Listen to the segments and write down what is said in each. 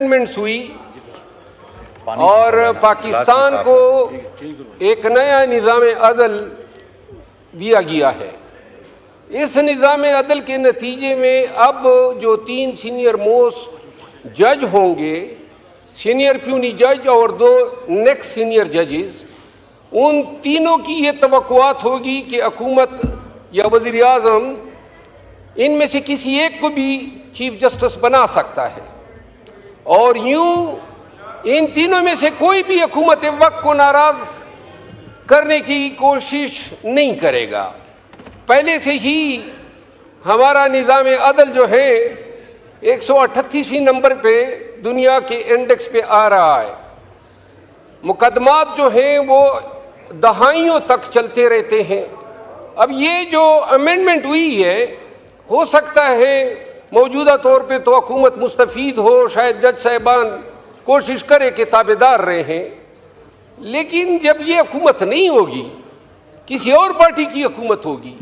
Amendments हुई और पाकिस्तान को एक नया निज़ाम अदल दिया गया है। इस निज़ाम अदल के नतीजे में अब जो 3 सीनियर मोस्ट जज होंगे, सीनियर प्यूनी जज और 2 नेक्स्ट सीनियर जजेस, उन तीनों की ये तवक्कुआत होगी कि हुकूमत या वज़ीर आज़म इनमें से किसी एक को भी चीफ जस्टिस बना सकता है और यूं इन तीनों में से कोई भी हुकूमत वक्त को नाराज करने की कोशिश नहीं करेगा। पहले से ही हमारा निज़ाम अदल जो है 138वें नंबर पे दुनिया के इंडेक्स पे आ रहा है। मुकदमात जो हैं वो दहाइयों तक चलते रहते हैं। अब ये जो अमेंडमेंट हुई है, हो सकता है मौजूदा तौर पे तो हुकूमत मुस्तफ़ीद हो, शायद जज साहिबान कोशिश करे कि ताबेदार रहे हैं, लेकिन जब ये हुकूमत नहीं होगी, किसी और पार्टी की हुकूमत होगी,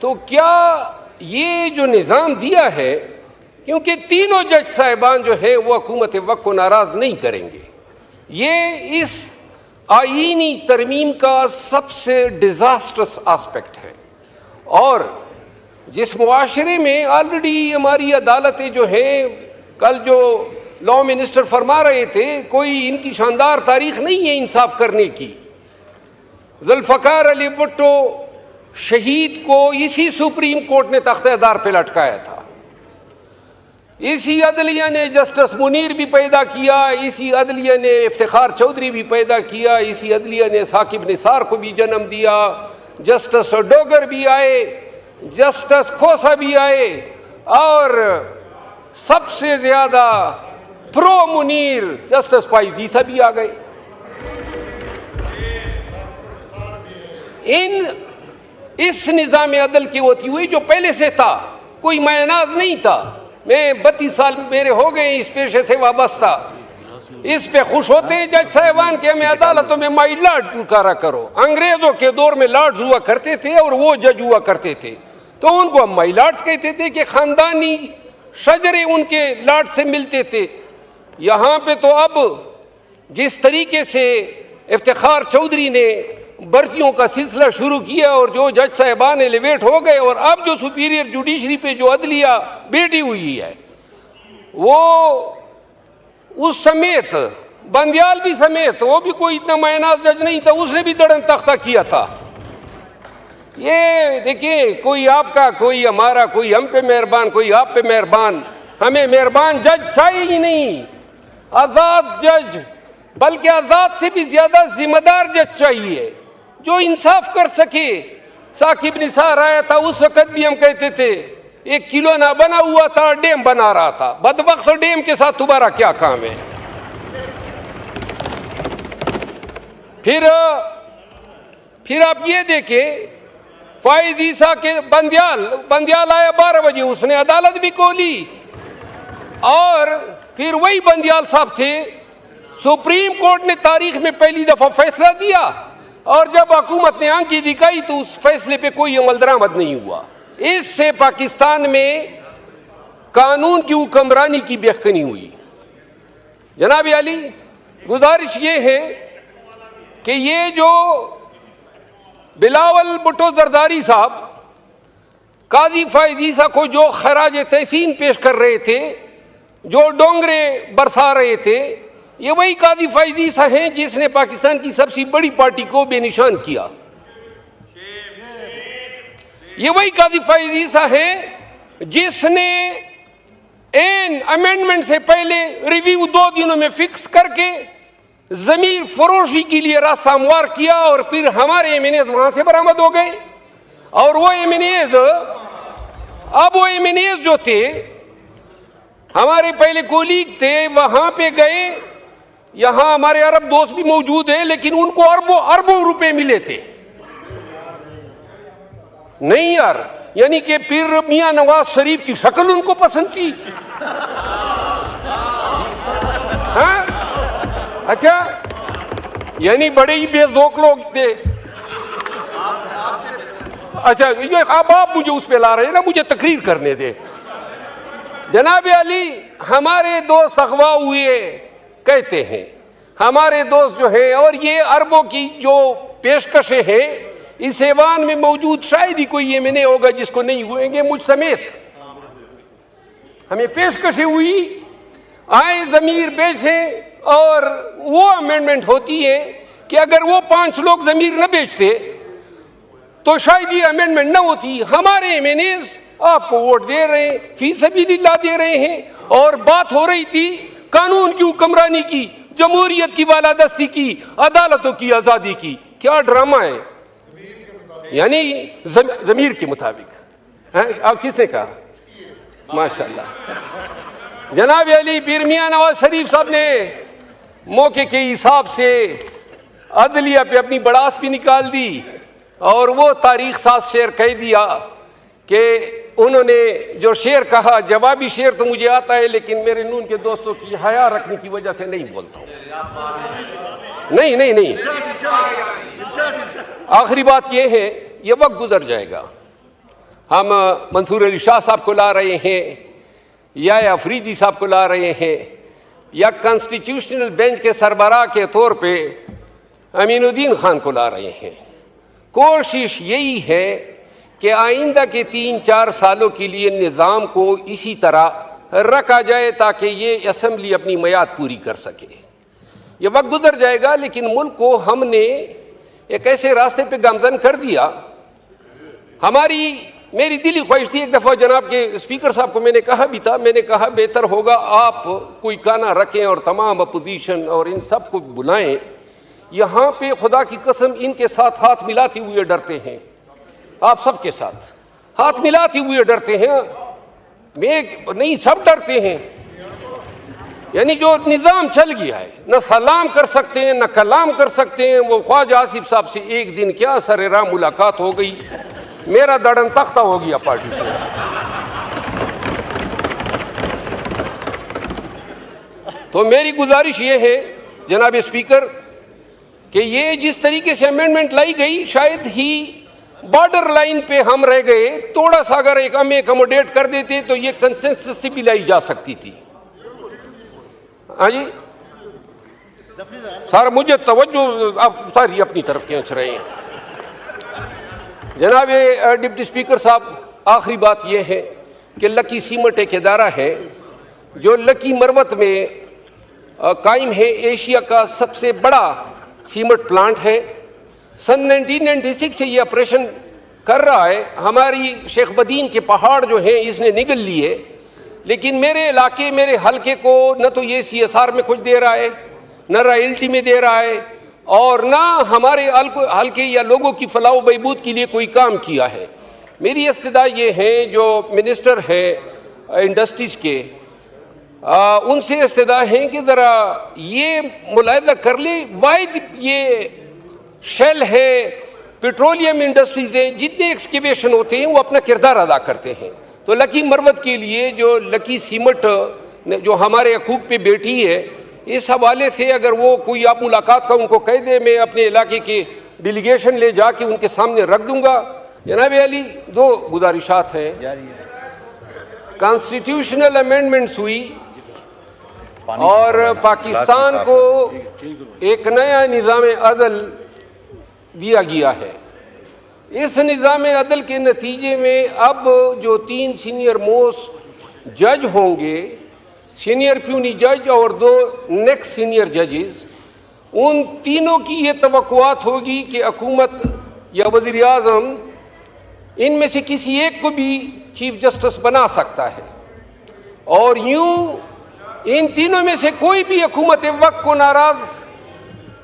तो क्या ये जो निज़ाम दिया है, क्योंकि तीनों जज साहिबान जो है वो हुकूमत वक्त को नाराज़ नहीं करेंगे। ये इस आईनी तरमीम का सबसे डिज़ास्टरस आस्पेक्ट है और जिस मुआशरे में ऑलरेडी हमारी अदालतें जो हैं, कल जो लॉ मिनिस्टर फरमा रहे थे, कोई इनकी शानदार तारीख नहीं है इंसाफ करने की। जुल्फ़कार अली भुट्टो शहीद को इसी सुप्रीम कोर्ट ने तख्तेदार पे लटकाया था। इसी अदलिया ने जस्टिस मुनीर भी पैदा किया, इसी अदलिया ने इफ्तिखार चौधरी भी पैदा किया, इसी अदलिया ने साकिब निसार को भी जन्म दिया, जस्टिस डोगर भी आए, जस्टिस खोसा भी आए और सबसे ज्यादा प्रो मुनीर जस्टिस फाइज़ भी आ गए। इस निज़ाम अदल की होती हुई जो पहले से था, कोई मायनाज नहीं था। मैं 32 साल मेरे हो गए इस पेशे से वाबस्ता। इस पे खुश होते हैं जज साहिबान के हमें अदालतों में माई लॉर्ड पुकारा करो। अंग्रेजों के दौर में लॉर्ड्स हुआ करते थे और वो जज हुआ करते थे, तो उनको हम माई लॉर्ड्स कहते थे कि खानदानी शजरे उनके लॉर्ड से मिलते थे। यहाँ पे तो अब जिस तरीके से इफ्तिखार चौधरी ने भर्तियों का सिलसिला शुरू किया और जो जज साहिबान एलिवेट हो गए और अब जो सुपीरियर जुडिशरी पे जो अदलिया बैठी हुई है, वो उस समेत बंदियाल भी समेत, वो भी कोई इतना मायनाज जज नहीं था, उसने भी दड़न तख्ता किया था। ये देखिए, कोई आपका, कोई हमारा, कोई हम पे मेहरबान, कोई आप पे मेहरबान। हमें मेहरबान जज चाहिए ही नहीं, आज़ाद जज, बल्कि आज़ाद से भी ज्यादा जिम्मेदार जज चाहिए जो इंसाफ कर सके। साकिब निसार आया था, उस वक्त भी हम कहते थे 1 किलो ना बना हुआ था, डैम बना रहा था। बदबख्त डैम के साथ तुम्हारा क्या काम है? फिर आप ये देखें, फाइज ईसा के बंदियाल आया 12 बजे, उसने अदालत भी खोली और फिर वही बंदियाल साहब थे। सुप्रीम कोर्ट ने तारीख में पहली दफा फैसला दिया और जब हुकूमत ने आंखी दिखाई तो उस फैसले पे कोई अमल दरामद नहीं हुआ। इससे पाकिस्तान में कानून की हुक्मरानी की बेखनी हुई। जनाब अली, गुजारिश ये है कि ये जो बिलावल भुट्टो जरदारी साहब काजी फाइज़ ईसा को जो खराज तहसीन पेश कर रहे थे, जो डोंगरे बरसा रहे थे, ये वही काजी फाइज़ ईसा हैं जिसने पाकिस्तान की सबसे बड़ी पार्टी को बेनिशान किया। ये वही काजी फाइज़ ईसा है जिसने एन अमेंडमेंट से पहले रिव्यू 2 दिनों में फिक्स करके जमीर फरोशी के लिए रास्ता हमवार किया और फिर हमारे एमएनएज वहां से बरामद हो गए। और वो एमएनएज, अब वो एमएनएज जो थे, हमारे पहले कोलीग थे, वहां पे गए। यहां हमारे अरब दोस्त भी मौजूद हैं, लेकिन उनको अरबों रुपए मिले थे। नहीं यार, यानी कि पीर मियां नवाज शरीफ की शक्ल उनको पसंद थी। हाँ, अच्छा, यानी बड़े ही बेजोक लोग थे। अच्छा, ये अब आप मुझे उस पे ला रहे हैं ना, मुझे तकरीर करने दे। जनाब अली, हमारे दोस्त अगवा हुए कहते हैं, हमारे दोस्त जो हैं, और ये अरबों की जो पेशकशें हैं, इस ऐवान में मौजूद शायद ही कोई एमएनए होगा जिसको नहीं हुएंगे, मुझ समेत हमें पेशकशें हुई, आए ज़मीर बेचें, और वो अमेंडमेंट होती है कि अगर वो 5 लोग ज़मीर न बेचते तो शायद ये अमेंडमेंट न होती। हमारे एमएनएज़ आपको वोट दे रहे हैं, फी सबीलिल्लाह दे रहे हैं, और बात हो रही थी कानून की हुक्मरानी की, जमहूरियत की बालादस्ती की, अदालतों की आज़ादी की। क्या ड्रामा है, यानी ज़मीर के मुताबिक। अब किसने कहा? माशाअल्लाह। जनाब अली पीर मियां नवाज शरीफ साहब ने मौके के हिसाब से अदलिया पे अपनी बड़ास भी निकाल दी, और वो तारीख साज शेर कह दिया कि उन्होंने जो शेर कहा, जवाबी शेर तो मुझे आता है, लेकिन मेरे नून के दोस्तों की हया रखने की वजह से नहीं बोलता हूँ। नहीं, आखिरी बात यह है, ये वक्त गुजर जाएगा। हम मंसूर अली शाह साहब को ला रहे हैं, या अफरीदी साहब को ला रहे हैं, या कॉन्स्टिट्यूशनल बेंच के सरबराह के तौर पे अमीनुद्दीन खान को ला रहे हैं। कोशिश यही है कि आइंदा के 3-4 सालों के लिए निज़ाम को इसी तरह रखा जाए ताकि ये असम्बली अपनी मियाद पूरी कर सके। ये वक्त गुजर जाएगा, लेकिन मुल्क को हमने एक ऐसे रास्ते पे गामजन कर दिया। मेरी दिली ख्वाहिश थी, एक दफ़ा जनाब के स्पीकर साहब को मैंने कहा भी था, मैंने कहा बेहतर होगा आप कोई खाना रखें और तमाम अपोजिशन और इन सब को बुलाएं। यहाँ पे खुदा की कसम इनके साथ हाथ मिलाते हुए डरते हैं, आप सबके साथ हाथ मिलाते हुए डरते हैं। मैं नहीं, सब डरते हैं। यानी जो निज़ाम चल गया है, न सलाम कर सकते हैं, न कलाम कर सकते हैं। वो ख्वाजा आसिफ साहब से एक दिन क्या सरेराह मुलाकात हो गई, मेरा दड़न तख्ता हो गया पार्टी से। तो मेरी गुजारिश ये है जनाब स्पीकर कि ये जिस तरीके से अमेंडमेंट लाई गई, शायद ही बॉर्डर लाइन पे हम रह गए। थोड़ा सा अगर एक हमें अकोमोडेट कर देते तो ये कंसेंसस से भी लाई जा सकती थी। हाँ जी सर, मुझे तवज्जो आप सारी अपनी तरफ खींच रहे हैं। जनाब डिप्टी स्पीकर साहब, आखिरी बात यह है कि लकी सीमेंट एक इदारा है जो लकी मरवत में कायम है, एशिया का सबसे बड़ा सीमेंट प्लांट है। सन 1996 से ये ऑपरेशन कर रहा है। हमारी शेख बदीन के पहाड़ जो हैं इसने निगल लिए, लेकिन मेरे इलाके, मेरे हलके को न तो ये CSR में कुछ दे रहा है, न रॉयल्टी में दे रहा है, और ना हमारे हलके या लोगों की फलाह बहबूद के लिए कोई काम किया है। मेरी इस्तदा ये है, जो मिनिस्टर है इंडस्ट्रीज़ के, उनसे इस्तदा है कि ज़रा ये मुलाहिदा कर ले। वाहिद ये शेल है, पेट्रोलियम इंडस्ट्रीज़ हैं, जितने एक्सकेवेशन होते हैं वो अपना किरदार अदा करते हैं। तो लकी मरवत के लिए जो लकी सीमेंट जो हमारे हकूक़ पे बैठी है, इस हवाले से अगर वो कोई आप मुलाकात का उनको कह दे, मैं अपने इलाके के डेलीगेशन ले जाके उनके सामने रख दूंगा। जनाब अली, 2 गुजारिशात हैं। कॉन्स्टिट्यूशनल अमेंडमेंट्स हुई और पाकिस्तान को एक नया निज़ाम अदल दिया गया है। इस निज़ाम अदल के नतीजे में अब जो 3 सीनियर मोस्ट जज होंगे, सीनियर प्यूनी जज और 2 नेक्स्ट सीनियर जजेस, उन तीनों की ये तवक्कुआत होगी कि हुकूमत या वज़ीर आज़म इनमें से किसी एक को भी चीफ जस्टिस बना सकता है, और यूं इन तीनों में से कोई भी हुकूमत वक्त को नाराज़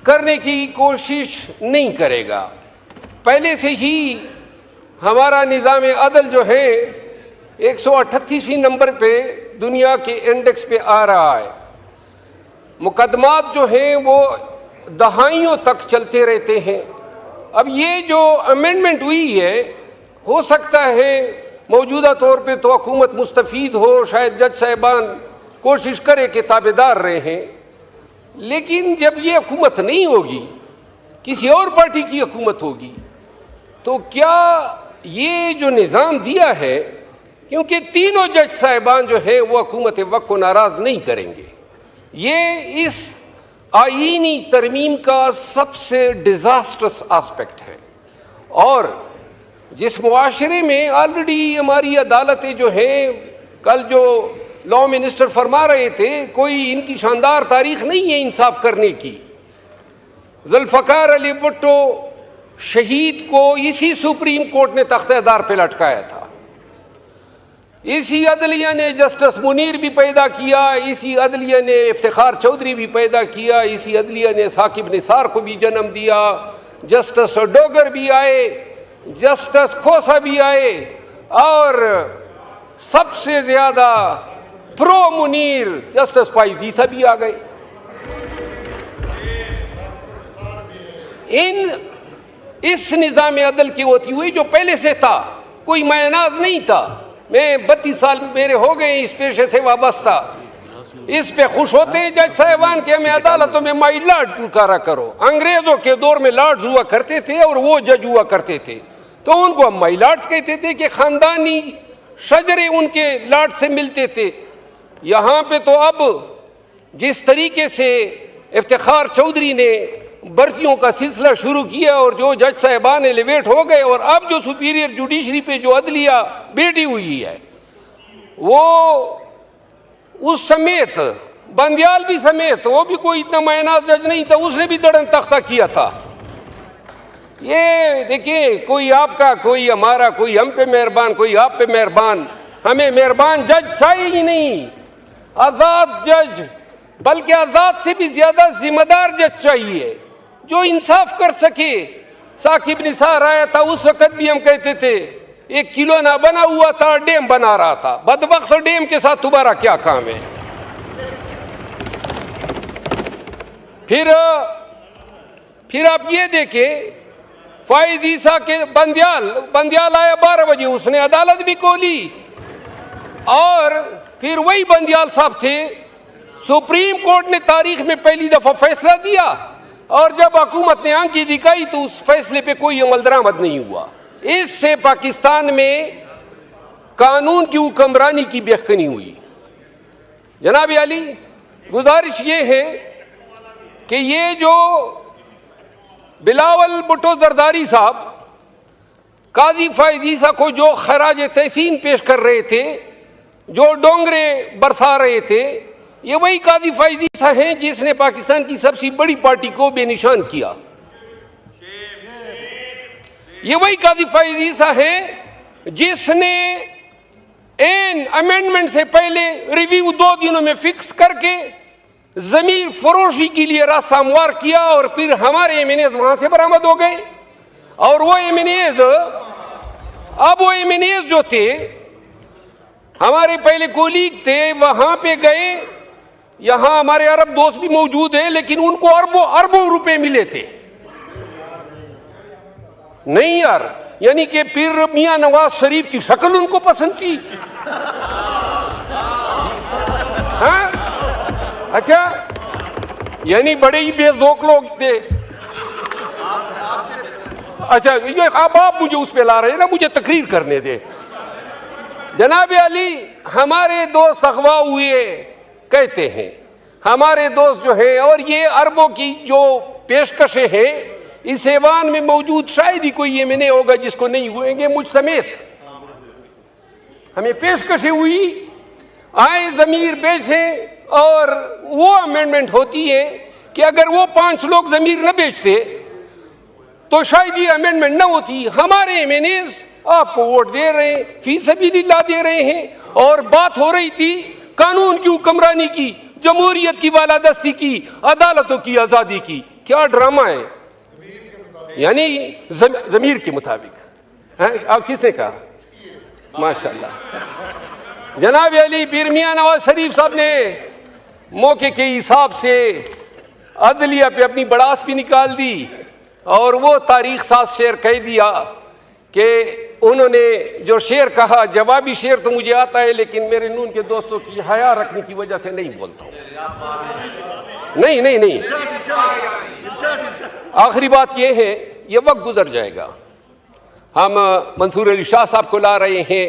करने की कोशिश नहीं करेगा। पहले से ही हमारा निज़ाम अदल जो है 138वें नंबर पे दुनिया के इंडेक्स पे आ रहा है। मुकदमात जो हैं वो दहाइयों तक चलते रहते हैं। अब ये जो अमेंडमेंट हुई है, हो सकता है मौजूदा तौर पे तो हुकूमत मुस्तफ़ीद हो, शायद जज साहिबान कोशिश करे कि ताबेदार रहे हैं, लेकिन जब ये हुकूमत नहीं होगी, किसी और पार्टी की हुकूमत होगी, तो क्या ये जो निज़ाम दिया है क्योंकि तीनों जज साहिबान जो हैं वो हुकूमत वक्त को नाराज नहीं करेंगे। ये इस आईनी तरमीम का सबसे डिजास्टर्स एस्पेक्ट है। और जिस मुआशरे में ऑलरेडी हमारी अदालतें जो हैं, कल जो लॉ मिनिस्टर फरमा रहे थे, कोई इनकी शानदार तारीख नहीं है इंसाफ करने की। जुल्फ़िकार अली भुट्टो शहीद को इसी सुप्रीम कोर्ट ने तख्तेदार पे लटकाया था। इसी अदलिया ने जस्टिस मुनीर भी पैदा किया, इसी अदलिया ने इफ्तिखार चौधरी भी पैदा किया, इसी अदलिया ने साकिब निसार को भी जन्म दिया, जस्टिस डोगर भी आए, जस्टिस खोसा भी आए, और सबसे ज्यादा प्रो मुनीर जस्टिस फाइजीसा भी आ गए। इस निज़ाम अदल की होती हुई जो पहले से था, कोई मायनाज नहीं था। मैं 32 साल मेरे हो गए इस पेशे से वाबस्ता। इस पे खुश होते हैं जज साहिबान के हमें अदालतों में माई लॉर्ड पुकारा करो। अंग्रेजों के दौर में लॉर्ड्स हुआ करते थे और वो जज हुआ करते थे, तो उनको हम माई लॉर्ड्स कहते थे कि खानदानी शजरे उनके लॉर्ड से मिलते थे। यहाँ पे तो अब जिस तरीके से इफ्तिखार चौधरी ने भर्तियों का सिलसिला शुरू किया और जो जज साहिबान एलिवेट हो गए, और अब जो सुपीरियर जुडिशरी पे जो अदलिया बैठी हुई है, वो उस समेत बंदियाल भी समेत, वो भी कोई इतना मायनाज जज नहीं था, उसने भी दड़न तख्ता किया था। ये देखिए, कोई आपका, कोई हमारा, कोई हम पे मेहरबान, कोई आप पे मेहरबान। हमें मेहरबान जज चाहिए ही नहीं, आजाद जज, बल्कि आजाद से भी ज्यादा जिम्मेदार जज चाहिए जो इंसाफ कर सके। साकिब निसार आया था, उस वक्त भी हम कहते थे एक किलो ना बना हुआ था, डैम बना रहा था। बदबख्त डैम के साथ तुम्हारा क्या काम है? फिर आप ये देखें, फाइज ईसा के बंदियाल आया 12 बजे, उसने अदालत भी खोली, और फिर वही बंदियाल साहब थे, सुप्रीम कोर्ट ने तारीख में पहली दफा फैसला दिया, और जब हुकूमत ने आंखी दिखाई तो उस फैसले पे कोई अमल दरामद नहीं हुआ। इससे पाकिस्तान में कानून की हुक्मरानी की बेखनी हुई। जनाब अली, गुजारिश ये है कि ये जो बिलावल भुट्टो जरदारी साहब काजी फाइज ईसा को जो खराज तहसीन पेश कर रहे थे, जो डोंगरे बरसा रहे थे, ये वही काजी फाइज ईसा हैं जिसने पाकिस्तान की सबसे बड़ी पार्टी को बेनिशान किया। ये वही काजी फाइज ईसा है जिसने एन अमेंडमेंट से पहले रिव्यू 2 दिनों में फिक्स करके जमीर फरोशी के लिए रास्ता हमवार किया, और फिर हमारे एमएनएज वहां से बरामद हो गए। और वो एमएनएज, अब वो एमएनएज जो थे, हमारे पहले कोलीग थे, वहां पे गए। यहां हमारे अरब दोस्त भी मौजूद हैं, लेकिन उनको अरबों रुपए मिले थे। नहीं यार, यानी कि पीर मियां नवाज शरीफ की शक्ल उनको पसंद थी। हाँ, अच्छा, यानी बड़े ही बेजोक लोग थे। अच्छा, ये अब आप मुझे उस पे ला रहे हैं ना, मुझे तकरीर करने दे। जनाब अली, हमारे दोस्त अगवा हुए कहते हैं, हमारे दोस्त जो हैं, और ये अरबों की जो पेशकशें हैं, इस ऐवान में मौजूद शायद ही कोई एमएनए होगा जिसको नहीं हुएंगे, मुझ समेत। हमें पेशकशें हुई, आए जमीर बेचे, और वो अमेंडमेंट होती है कि अगर वो 5 लोग जमीर न बेचते तो शायद ये अमेंडमेंट न होती। हमारे एमएनएज आपको वोट दे रहे हैं, फी सबिलिल्लाह दे रहे हैं, और बात हो रही थी कानून की हुक्मरानी की, जमहूरियत की बालादस्ती की, अदालतों की आजादी की। क्या ड्रामा है, यानी जमीर के मुताबिक। आप किसने कहा? माशाल्लाह। जनाब अली, पीर मियां नवाज शरीफ साहब ने मौके के हिसाब से अदलिया पे अपनी बड़ास भी निकाल दी, और वो तारीख साथ शेर कह दिया कि उन्होंने जो शेर कहा, जवाबी शेर तो मुझे आता है, लेकिन मेरे नून के दोस्तों की हया रखने की वजह से नहीं बोलता हूं। नहीं, आखिरी बात यह है, ये वक्त गुजर जाएगा। हम मंसूर अली शाह साहब को ला रहे हैं,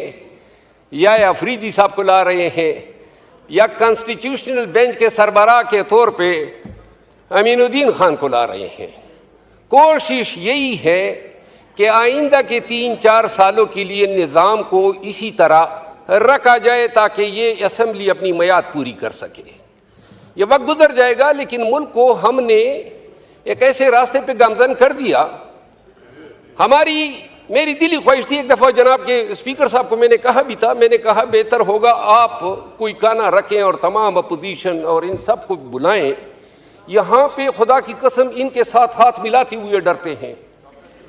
या अफरीदी साहब को ला रहे हैं या कॉन्स्टिट्यूशनल बेंच के सरबराह के तौर पे अमीनुद्दीन खान को ला रहे हैं। कोशिश यही है कि आइंदा के 3-4 सालों के लिए निज़ाम को इसी तरह रखा जाए ताकि ये असम्बली अपनी मियाद पूरी कर सके। ये वक्त गुजर जाएगा, लेकिन मुल्क को हमने एक ऐसे रास्ते पे गामजन कर दिया। मेरी दिली ख्वाहिश थी, एक दफ़ा जनाब के स्पीकर साहब को मैंने कहा भी था, मैंने कहा बेहतर होगा आप कोई काना रखें और तमाम अपोजिशन और इन सब को बुलाएं। यहाँ पे खुदा की कसम इनके साथ हाथ मिलाते हुए डरते हैं,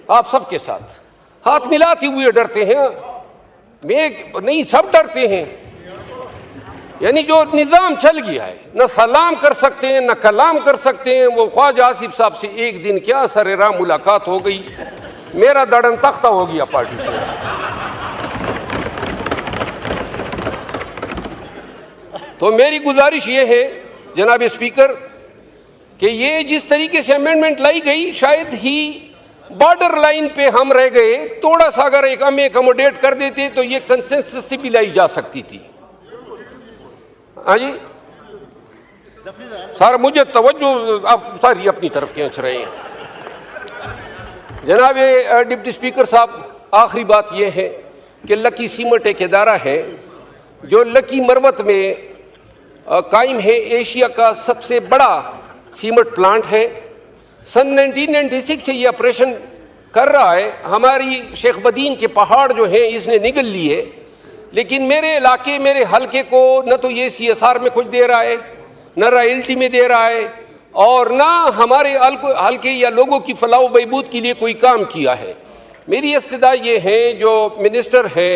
आप सबके साथ हाथ मिलाते हुए डरते हैं। मैं नहीं, सब डरते हैं। यानी जो निज़ाम चल गया है, न सलाम कर सकते हैं न कलाम कर सकते हैं। वो ख्वाजा आसिफ साहब से एक दिन क्या सरेराह मुलाकात हो गई, मेरा दड़न तख्ता हो गया पार्टी से। तो मेरी गुजारिश ये है जनाब स्पीकर कि ये जिस तरीके से अमेंडमेंट लाई गई, शायद ही बॉर्डर लाइन पे हम रह गए। थोड़ा सा अगर एक हमें अकोमोडेट कर देते तो ये कंसेंसस से भी लाई जा सकती थी। हाँ जी सर, मुझे तवज्जो आप सारी अपनी तरफ खींच रहे हैं। जनाब डिप्टी स्पीकर साहब, आखिरी बात यह है कि लकी सीमेंट एक इदारा है जो लकी मरवत में कायम है। एशिया का सबसे बड़ा सीमेंट प्लांट है। सन 1996 से ये ऑपरेशन कर रहा है। हमारी शेख बदीन के पहाड़ जो हैं इसने निगल लिए, लेकिन मेरे इलाके, मेरे हलके को न तो ये CSR में कुछ दे रहा है, न रॉयल्टी में दे रहा है, और ना हमारे हल्के या लोगों की फलाह बहबूद के लिए कोई काम किया है। मेरी इस्तदा ये है जो मिनिस्टर है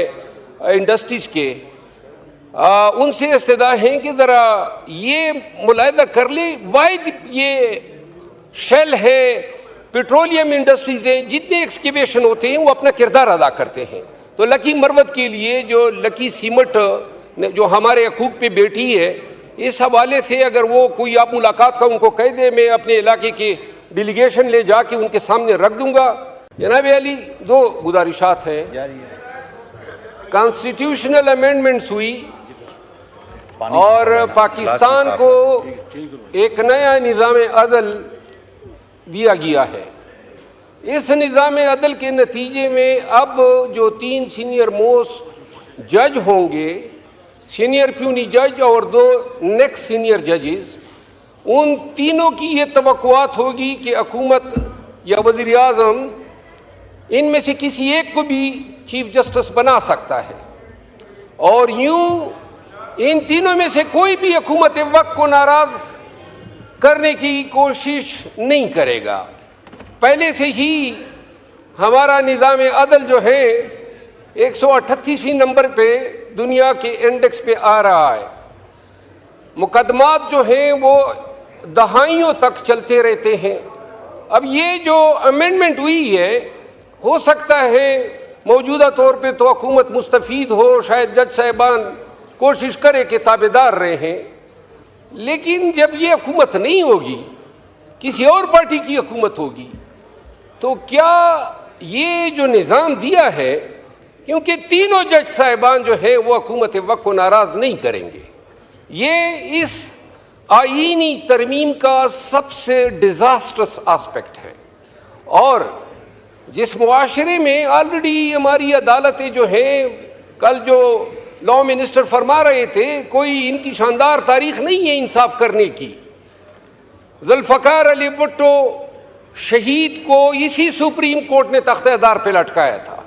इंडस्ट्रीज़ के, उनसे इस्तदा है कि ज़रा ये मुलाहिदा कर ले। वाहिद ये शेल है, पेट्रोलियम इंडस्ट्रीज़ हैं, जितने एक्सकेवेशन होते हैं वो अपना किरदार अदा करते हैं। तो लकी मरवत के लिए जो लकी सीमेंट जो हमारे हकूक़ पे बैठी है, इस हवाले से अगर वो कोई आप मुलाकात का उनको कह दे, मैं अपने इलाके की डेलीगेशन ले जाके उनके सामने रख दूंगा। जनाब अली, 2 गुजारिशात हैं। कॉन्स्टिट्यूशनल अमेंडमेंट्स हुई और पाकिस्तान को एक नया निज़ाम अदल दिया गया है। इस निज़ाम अदल के नतीजे में अब जो 3 सीनियर मोस्ट जज होंगे, सीनियर प्यूनी जज और 2 नेक्स्ट सीनियर जजेस, उन तीनों की ये तवक्कुआत होगी कि हुकूमत या वज़ीर आज़म इनमें से किसी एक को भी चीफ जस्टिस बना सकता है। और यूं इन तीनों में से कोई भी हुकूमत वक्त को नाराज़ करने की कोशिश नहीं करेगा। पहले से ही हमारा निज़ाम अदल जो है 138वें नंबर पे दुनिया के इंडेक्स पे आ रहा है। मुकदमात जो हैं वो दहाइयों तक चलते रहते हैं। अब ये जो अमेंडमेंट हुई है, हो सकता है मौजूदा तौर पे तो हुकूमत मुस्तफ़ीद हो, शायद जज साहिबान कोशिश करे कि ताबेदार रहे हैं, लेकिन जब ये हुकूमत नहीं होगी, किसी और पार्टी की हुकूमत होगी, तो क्या ये जो निज़ाम दिया है, क्योंकि तीनों जज साहिबान जो है वो हुकूमत वक्त को नाराज़ नहीं करेंगे। ये इस आईनी तरमीम का सबसे डिज़ास्टरस आस्पेक्ट है। और जिस मुआशरे में ऑलरेडी हमारी अदालतें जो हैं, कल जो लॉ मिनिस्टर फरमा रहे थे, कोई इनकी शानदार तारीख नहीं है इंसाफ करने की। जुल्फ़कार अली भुट्टो शहीद को इसी सुप्रीम कोर्ट ने तख्तेदार पे लटकाया था।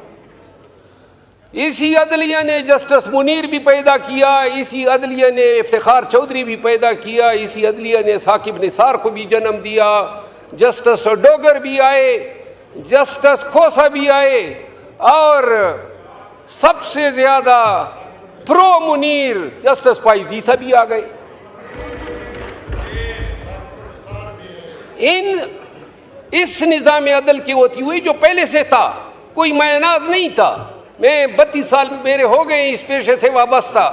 इसी अदलिया ने जस्टिस मुनीर भी पैदा किया, इसी अदलिया ने इफ्तिखार चौधरी भी पैदा किया, इसी अदलिया ने साकिब निसार को भी जन्म दिया, जस्टिस डोगर भी आए, जस्टिस खोसा भी आए, और सबसे ज्यादा प्रो मुनीर जस्टिस फाइजीसा भी आ गए। इस निज़ाम अदल की होती हुई जो पहले से था, कोई मायनाज नहीं था। मैं 32 साल मेरे हो गए इस पेशे से वाबस्ता।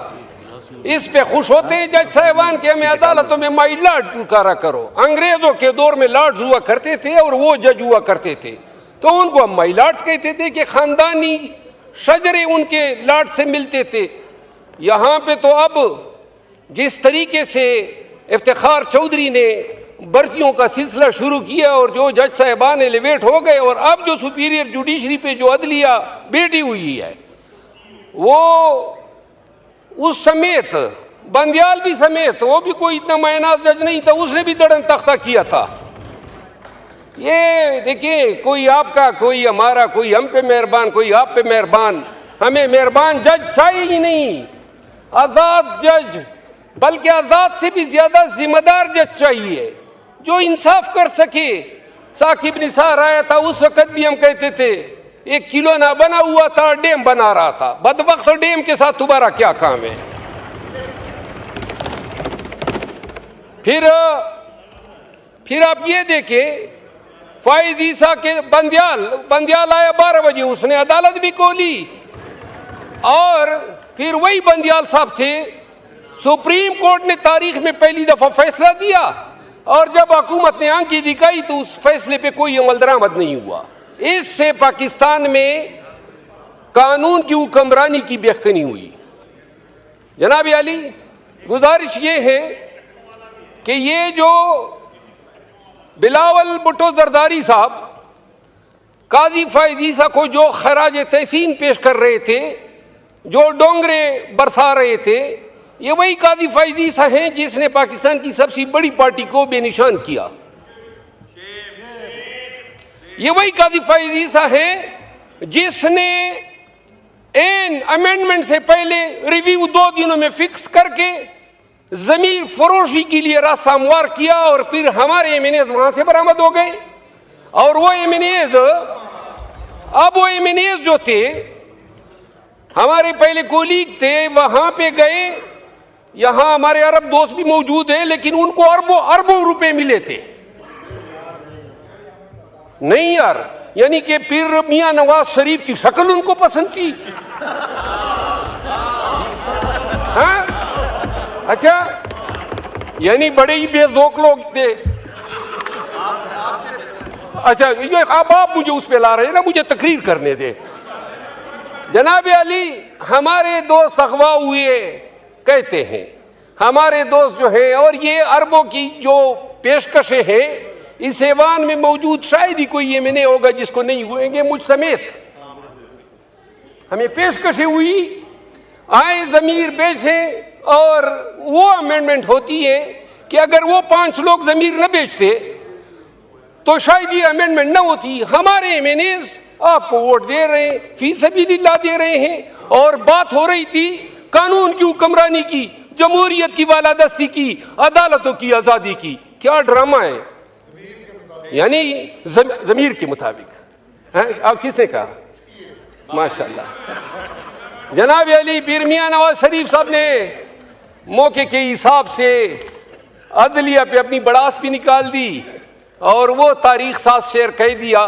इस पे खुश होते हैं जज साहिबान के हमें अदालतों में माई लॉर्ड पुकारा करो। अंग्रेजों के दौर में लॉर्ड्स हुआ करते थे और वो जज हुआ करते थे, तो उनको हम माई लॉर्ड्स कहते थे कि खानदानी शजरे उनके लॉर्ड से मिलते थे। यहाँ पे तो अब जिस तरीके से इफ्तिखार चौधरी ने भर्तियों का सिलसिला शुरू किया और जो जज साहिबान एलिवेट हो गए, और अब जो सुपीरियर जुडिशरी पे जो अदलिया बैठी हुई है वो उस समेत बंदियाल भी समेत, वो भी कोई इतना मायनाज जज नहीं था, उसने भी दड़न तख्ता किया था। ये देखिए, कोई आपका, कोई हमारा, कोई हम पे मेहरबान, कोई आप पे मेहरबान। हमें मेहरबान जज चाहिए ही नहीं, आज़ाद जज, बल्कि आज़ाद से भी ज्यादा जिम्मेदार जज चाहिए जो इंसाफ कर सके। साकिब निसार आया था, उस वक्त भी हम कहते थे एक किलो ना बना हुआ था, डैम बना रहा था। बदबख्त डैम के साथ तुम्हारा क्या काम है? फिर आप ये देखें, फाइज ईसा के बंदियाल आया 12 बजे, उसने अदालत भी खोली, और फिर वही बंदियाल साहब थे, सुप्रीम कोर्ट ने तारीख में पहली दफा फैसला दिया, और जब हुकूमत ने आंखी दिखाई तो उस फैसले पे कोई अमल दरामद नहीं हुआ। इससे पाकिस्तान में कानून की हुक्मरानी की बेखनी हुई। जनाब अली, गुजारिश ये है कि ये जो बिलावल भुट्टो जरदारी साहब काजी फाइज ईसा को जो खराज तहसीन पेश कर रहे थे, जो डोंगरे बरसा रहे थे, ये वही काजी फाइज ईसा हैं जिसने पाकिस्तान की सबसे बड़ी पार्टी को बेनिशान किया। ये वही काजी फाइज ईसा है जिसने एन अमेंडमेंट से पहले रिव्यू 2 दिनों में फिक्स करके जमीर फरोशी के लिए रास्ता हमवार किया, और फिर हमारे एमएनएज वहां से बरामद हो गए। और वो एमएनएज, अब वो एमएनएज जो थे, हमारे पहले कोलीग थे, वहां पे गए। यहां हमारे अरब दोस्त भी मौजूद हैं, लेकिन उनको अरबों रुपए मिले थे। नहीं यार, यानी कि पीर मियां नवाज शरीफ की शक्ल उनको पसंद थी। हाँ, अच्छा, यानी बड़े ही बेजोक लोग थे। अच्छा, ये अब आप मुझे उस पे ला रहे हैं ना, मुझे तकरीर करने दे। जनाब अली, हमारे दोस्त अगवा हुए कहते हैं, हमारे दोस्त जो हैं, और ये अरबों की जो पेशकशें हैं, इस ऐवान में मौजूद शायद ही कोई एमएनए होगा जिसको नहीं हुएंगे, मुझ समेत। हमें पेशकशें हुई, आए जमीर बेचे, और वो अमेंडमेंट होती है कि अगर वो 5 लोग जमीर न बेचते तो शायद ये अमेंडमेंट न होती। हमारे एमएनएज आपको वोट दे रहे हैं, फी सबिलिल्लाह दे रहे हैं, और बात हो रही थी कानून की हुक्मरानी की, जमहूरियत की बालादस्ती की, अदालतों की आजादी की। क्या ड्रामा है, यानी जमीर के मुताबिक। आप किसने कहा? माशाल्लाह। जनाब अली, पीर मियां नवाज शरीफ साहब ने मौके के हिसाब से अदलिया पे अपनी बड़ास भी निकाल दी, और वो तारीख साथ शेर कह दिया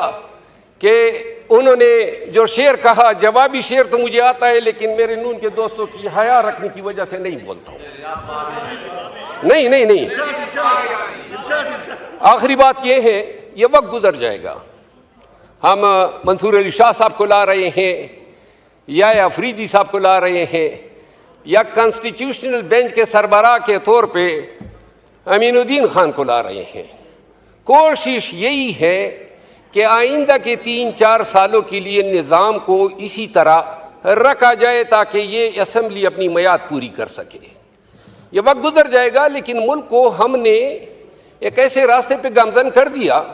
कि उन्होंने जो शेर कहा, जवाबी शेर तो मुझे आता है, लेकिन मेरे नून के दोस्तों की हया रखने की वजह से नहीं बोलता हूं। नहीं, आखिरी बात यह है, ये वक्त गुजर जाएगा। हम मंसूर अली शाह साहब को ला रहे हैं, या अफरीदी साहब को ला रहे हैं, या कॉन्स्टिट्यूशनल बेंच के सरबराह के तौर पे अमीनुद्दीन खान को ला रहे हैं। कोशिश यही है कि आइंदा के 3-4 सालों के लिए निज़ाम को इसी तरह रखा जाए ताकि ये असम्बली अपनी मियाद पूरी कर सके। ये वक्त गुजर जाएगा, लेकिन मुल्क को हमने एक ऐसे रास्ते पे गामजन कर दिया।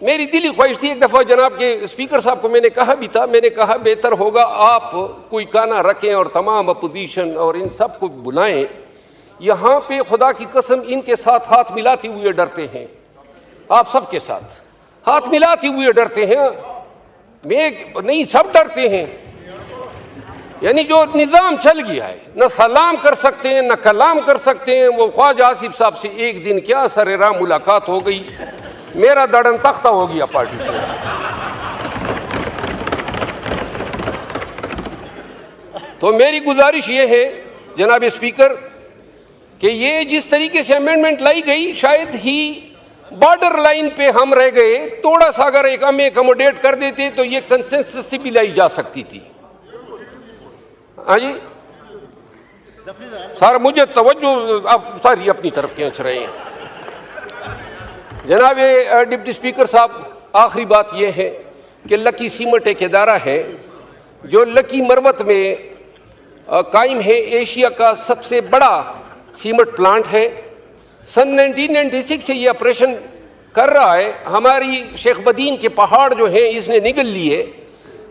मेरी दिली ख्वाहिश थी, एक दफ़ा जनाब के स्पीकर साहब को मैंने कहा भी था, मैंने कहा बेहतर होगा आप कोई गाना रखें और तमाम अपोजिशन और इन सब को बुलाएं। यहाँ पे खुदा की कसम इनके साथ हाथ मिलाते हुए डरते हैं, आप सबके साथ हाथ मिलाते हुए डरते हैं। मैं नहीं, सब डरते हैं। यानी जो निज़ाम चल गया है, न सलाम कर सकते हैं, न कलाम कर सकते हैं। वो ख्वाजा आसिफ साहब से एक दिन क्या सरेराह मुलाकात हो गई, मेरा दड़न तख्ता हो गया पार्टी से। तो मेरी गुजारिश ये है जनाब स्पीकर कि ये जिस तरीके से अमेंडमेंट लाई गई, शायद ही बॉर्डर लाइन पे हम रह गए। थोड़ा सा अगर एक हमें अकोमोडेट कर देते तो ये कंसेंसस से भी लाई जा सकती थी। हाँ जी सर, मुझे तवज्जो आप सारी अपनी तरफ खींच रहे हैं। जनाब डिप्टी स्पीकर साहब, आखिरी बात यह है कि लकी सीमेंट एक इदारा है जो लकी मरवत में कायम है, एशिया का सबसे बड़ा सीमेंट प्लांट है। सन 1996 से ये ऑपरेशन कर रहा है। हमारी शेख बदीन के पहाड़ जो हैं इसने निगल लिए,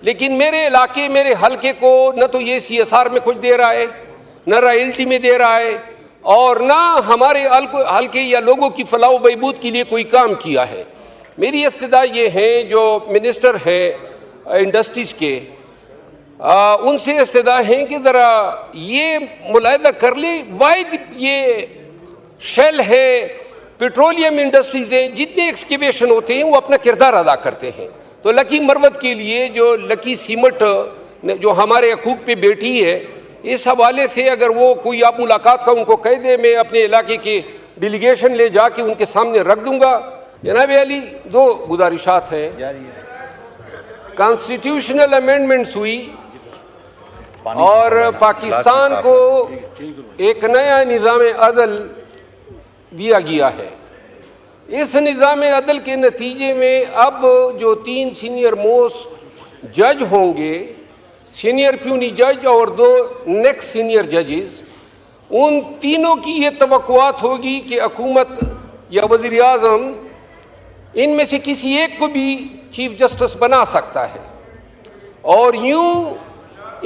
लेकिन मेरे इलाके, मेरे हलके को न तो ये CSR में कुछ दे रहा है, न रॉयल्टी में दे रहा है, और ना हमारे हल्के या लोगों की फलाह बहबूद के लिए कोई काम किया है। मेरी इस्तदा ये है जो मिनिस्टर है इंडस्ट्रीज़ के, उनसे इस्तदा है कि ज़रा ये मुलाहिदा कर ले, वाहिद ये शेल है, पेट्रोलियम इंडस्ट्रीज़ हैं, जितने एक्सकेवेशन होते हैं वो अपना किरदार अदा करते हैं। तो लकी मरवत के लिए जो लकी सीमेंट जो हमारे हकूक़ पे बैठी है, इस हवाले से अगर वो कोई आप मुलाकात का उनको कह दे, मैं अपने इलाके की डेलीगेशन ले जाके उनके सामने रख दूंगा। जनाब अली, दो गुजारिशात हैं। कॉन्स्टिट्यूशनल अमेंडमेंट्स हुई और पाकिस्तान को एक नया निज़ाम अदल दिया गया है। इस निज़ाम अदल के नतीजे में अब जो 3 सीनियर मोस्ट जज होंगे, सीनियर प्यूनी जज और 2 नेक्स्ट सीनियर जजेस, उन तीनों की ये तवक्कुआत होगी कि हुकूमत या वज़ीर आज़म इनमें से किसी एक को भी चीफ जस्टिस बना सकता है, और यूं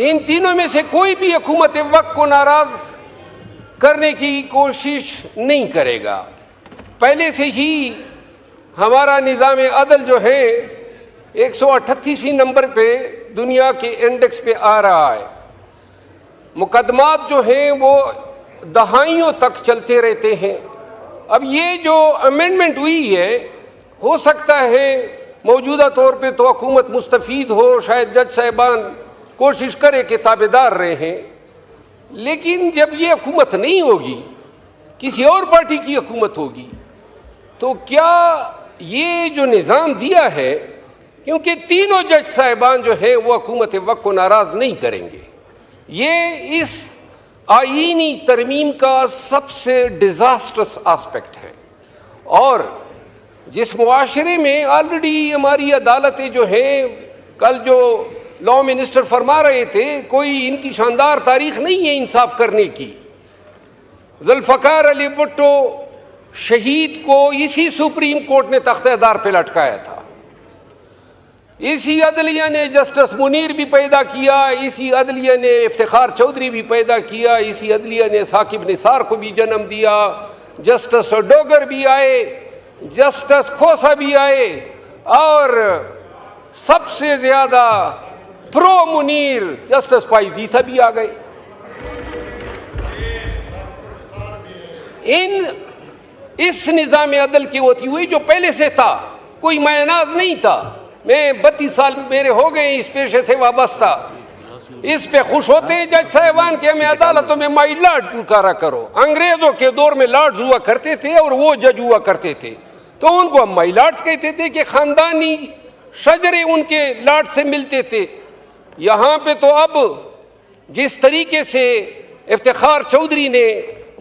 इन तीनों में से कोई भी हुकूमत वक्त को नाराज़ करने की कोशिश नहीं करेगा। पहले से ही हमारा निज़ाम अदल जो है 138वें नंबर पे दुनिया के इंडेक्स पे आ रहा है। मुकदमात जो हैं वो दहाइयों तक चलते रहते हैं। अब ये जो अमेंडमेंट हुई है, हो सकता है मौजूदा तौर पे तो हुकूमत मुस्तफ़ीद हो, शायद जज साहिबान कोशिश करे कि ताबेदार रहें, लेकिन जब ये हुकूमत नहीं होगी, किसी और पार्टी की हुकूमत होगी, तो क्या ये जो निज़ाम दिया है, क्योंकि तीनों जज साहिबान जो हैं वो हुकूमत वक्त को नाराज़ नहीं करेंगे। ये इस आईनी तरमीम का सबसे डिज़ास्टरस आस्पेक्ट है। और जिस मुआशरे में ऑलरेडी हमारी अदालतें जो हैं, कल जो लॉ मिनिस्टर फरमा रहे थे, कोई इनकी शानदार तारीख नहीं है इंसाफ करने की। जुल्फ़कार अली भुट्टो शहीद को इसी सुप्रीम कोर्ट ने तख्तेदार पे लटकाया था। इसी अदलिया ने जस्टिस मुनीर भी पैदा किया, इसी अदलिया ने इफ्तिखार चौधरी भी पैदा किया, इसी अदलिया ने साकिब निसार को भी जन्म दिया, जस्टिस डोगर भी आए, जस्टिस खोसा भी आए, और सबसे ज्यादा प्रो मुनीर जस्टिस फाइज़ भी आ गए। इस निज़ाम अदल की होती हुई जो पहले से था, कोई मायनाज नहीं था। मैं 32 साल मेरे हो गए इस पेशे से वाबस्ता। इस पे खुश होते हैं जज साहिबान के हमें अदालतों में माई लॉर्ड पुकारा करो। अंग्रेजों के दौर में लॉर्ड्स हुआ करते थे और वो जज हुआ करते थे, तो उनको हम माई लॉर्ड्स कहते थे कि खानदानी शजरे उनके लॉर्ड से मिलते थे। यहाँ पे तो अब जिस तरीके से इफ्तिखार चौधरी ने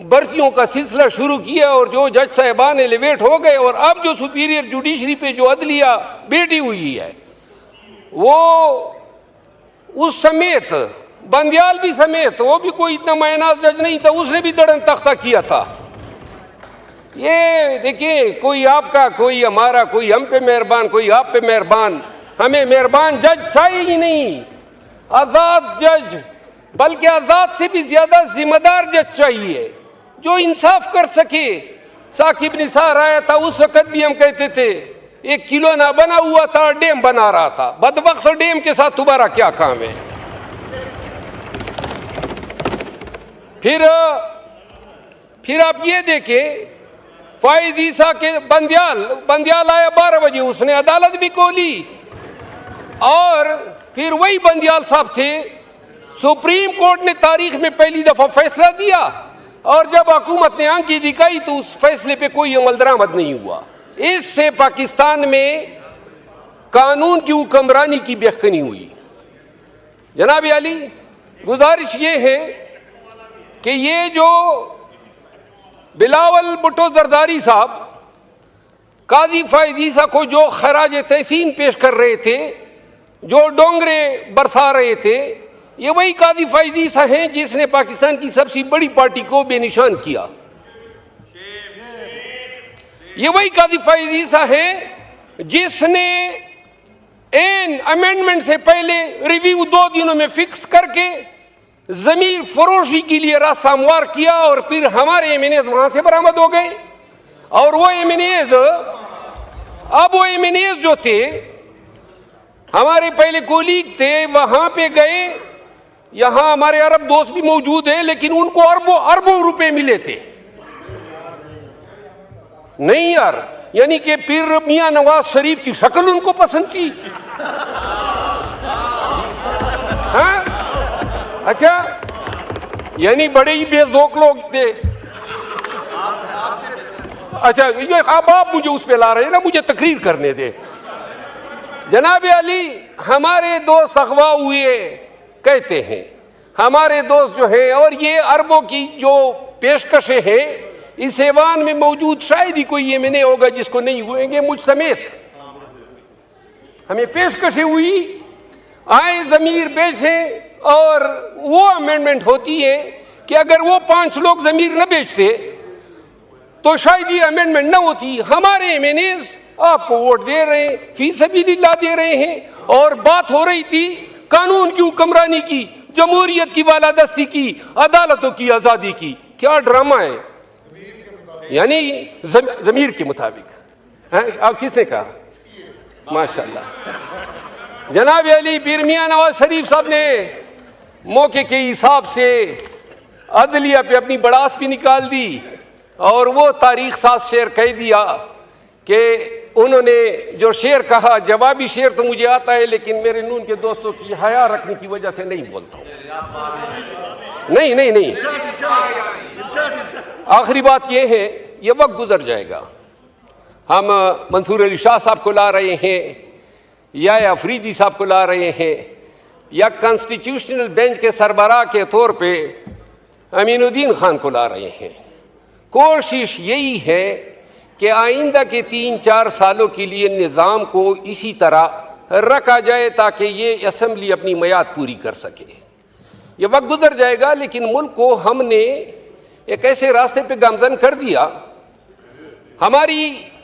भर्तियों का सिलसिला शुरू किया और जो जज साहिबान एलिवेट हो गए, और अब जो सुपीरियर जुडिशरी पे जो अदलिया बैठी हुई है, वो उस समेत बंदियाल भी समेत, वो भी कोई इतना मायनाज जज नहीं था, उसने भी दड़न तख्ता किया था। ये देखिए, कोई आपका, कोई हमारा, कोई हम पे मेहरबान, कोई आप पे मेहरबान। हमें मेहरबान जज चाहिए ही नहीं, आज़ाद जज, बल्कि आज़ाद से भी ज़्यादा जिम्मेदार जज चाहिए जो इंसाफ कर सके। साकिब निसार आया था, उस वक़्त भी हम कहते थे 1 किलो ना बना हुआ था, डैम बना रहा था। बदबख्त डैम के साथ तुम्हारा क्या काम है? फिर आप ये देखें, फाइज ईसा के बंदियाल आया 12 बजे, उसने अदालत भी खोली, और फिर वही बंदियाल साहब थे, सुप्रीम कोर्ट ने तारीख में पहली दफा फैसला दिया, और जब हुकूमत ने आंखी दिखाई तो उस फैसले पे कोई अमल दरामद नहीं हुआ। इससे पाकिस्तान में कानून की हुक्मरानी की बेखनी हुई। जनाब अली, गुजारिश ये है कि ये जो बिलावल भुट्टो जरदारी साहब काजी फैज़ ईसा को जो खराज तहसीन पेश कर रहे थे, जो डोंगरे बरसा रहे थे, ये वही काजी फैज़ ईसा हैं जिसने पाकिस्तान की सबसे बड़ी पार्टी को बेनिशान किया। ये वही काजी फैज़ ईसा है जिसने एन अमेंडमेंट से पहले रिव्यू 2 दिनों में फिक्स करके जमीर फरोशी के लिए रास्ता हमवार किया और फिर हमारे एमएनएज वहां से बरामद हो गए। और वो एमएनएज, अब वो एमएनएज जो थे, हमारे पहले कोलीग थे, वहां पे गए, यहां हमारे अरब दोस्त भी मौजूद हैं, लेकिन उनको अरबों अरबों रुपए मिले थे। नहीं यार, यानी कि पीर मियां नवाज शरीफ की शक्ल उनको पसंद थी। हाँ? अच्छा, यानी बड़े ही बेजोक लोग थे। अच्छा, ये अब आप मुझे उस पे ला रहे हैं ना, मुझे तकरीर करने दे। जनाब अली, हमारे दोस्त अगवा हुए कहते हैं, हमारे दोस्त जो हैं, और ये अरबों की जो पेशकशें हैं, इस ऐवान में मौजूद शायद ही कोई ये मैंने होगा जिसको नहीं हुएंगे, मुझ समेत। हमें पेशकशें हुई, आए जमीर बेचें, और वो अमेंडमेंट होती है कि अगर वो 5 लोग जमीर न बेचते तो शायद ये अमेंडमेंट न होती। हमारे एमएनएज आपको वोट दे रहे हैं, फी सबीलिल्लाह दे रहे हैं, और बात हो रही थी कानून की हुक्मरानी की, जमहूरियत की बालादस्ती की, अदालतों की आज़ादी की। क्या ड्रामा है, यानी जमीर के मुताबिक। आप किसने कहा? माशाअल्लाह। जनाब अली, पीर मियां नवाज शरीफ साहब ने मौके के हिसाब से अदलिया पे अपनी बड़ास भी निकाल दी, और वो तारीख साथ शेर कह दिया कि उन्होंने जो शेर कहा, जवाबी शेर तो मुझे आता है, लेकिन मेरे नून के दोस्तों की हया रखने की वजह से नहीं बोलता हूँ। नहीं, आखिरी बात यह है, ये वक्त गुजर जाएगा। हम मंसूर अली शाह साहब को ला रहे हैं, या अफरीदी साहब को ला रहे हैं, या कॉन्स्टिट्यूशनल बेंच के सरबराह के तौर पे अमीनुद्दीन खान को ला रहे हैं। कोशिश यही है कि आइंदा के 3-4 सालों के लिए निज़ाम को इसी तरह रखा जाए ताकि ये असम्बली अपनी मियाद पूरी कर सके। ये वक्त गुजर जाएगा, लेकिन मुल्क को हमने एक ऐसे रास्ते पे गामजन कर दिया।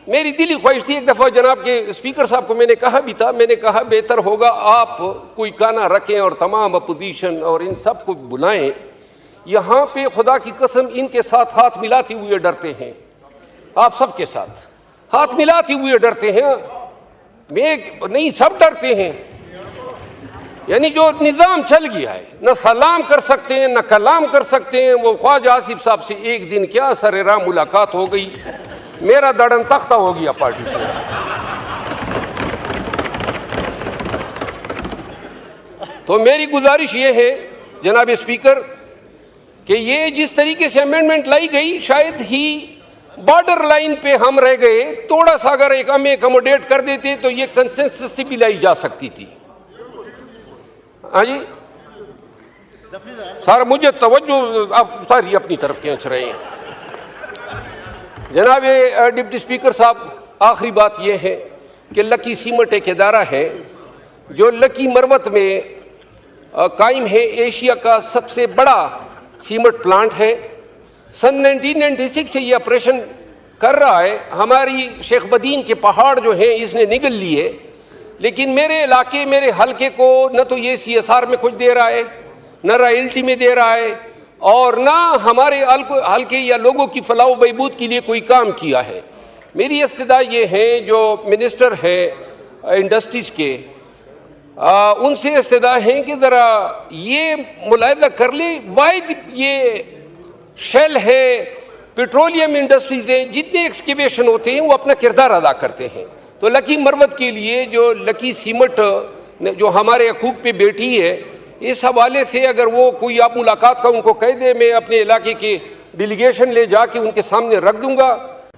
मेरी दिली ख्वाहिश थी, एक दफ़ा जनाब के स्पीकर साहब को मैंने कहा भी था, मैंने कहा बेहतर होगा आप कोई गाना रखें और तमाम अपोजिशन और इन सब को बुलाएं। यहाँ पे खुदा की कसम इनके साथ हाथ मिलाते हुए डरते हैं, आप सबके साथ हाथ मिलाते हुए डरते हैं। मैं नहीं, सब डरते हैं। यानी जो निज़ाम चल गया है, न सलाम कर सकते हैं, न कलाम कर सकते हैं। वो ख्वाजा आसिफ साहब से एक दिन क्या सरेराह मुलाकात हो गई, मेरा दड़न तख्ता हो गया पार्टी से। तो मेरी गुजारिश ये है जनाब स्पीकर कि ये जिस तरीके से अमेंडमेंट लाई गई, शायद ही बॉर्डर लाइन पे हम रह गए। थोड़ा सा अगर एक हमें अकोमोडेट कर देते तो ये कंसेंसस से भी लाई जा सकती थी। हाँ जी सर, मुझे तवज्जो आप सारी अपनी तरफ खींच रहे हैं। जनाब डिप्टी स्पीकर साहब, आखिरी बात यह है कि लकी सीमेंट एक इदारा है जो लकी मरवत में कायम है, एशिया का सबसे बड़ा सीमेंट प्लांट है। सन 1996 से ये ऑपरेशन कर रहा है। हमारी शेख बदीन के पहाड़ जो हैं इसने निगल लिए, लेकिन मेरे इलाके, मेरे हलके को न तो ये CSR में कुछ दे रहा है, न रॉयल्टी में दे रहा है, और ना हमारे हल्के या लोगों की फलाह बहबूद के लिए कोई काम किया है। मेरी इस्तदा ये है, जो मिनिस्टर है इंडस्ट्रीज के, उनसे इस्तदा है कि ज़रा ये मुलाहिदा कर ले, वाहिद ये शेल है, पेट्रोलियम इंडस्ट्रीज हैं, जितने एक्सकेवेशन होते हैं वो अपना किरदार अदा करते हैं। तो लकी मरवत के लिए जो लकी सीमेंट जो हमारे हकूक़ पे बैठी है, इस हवाले से अगर वो कोई आप मुलाकात का उनको कह दे, मैं अपने इलाके की डेलीगेशन ले जाके उनके सामने रख दूंगा।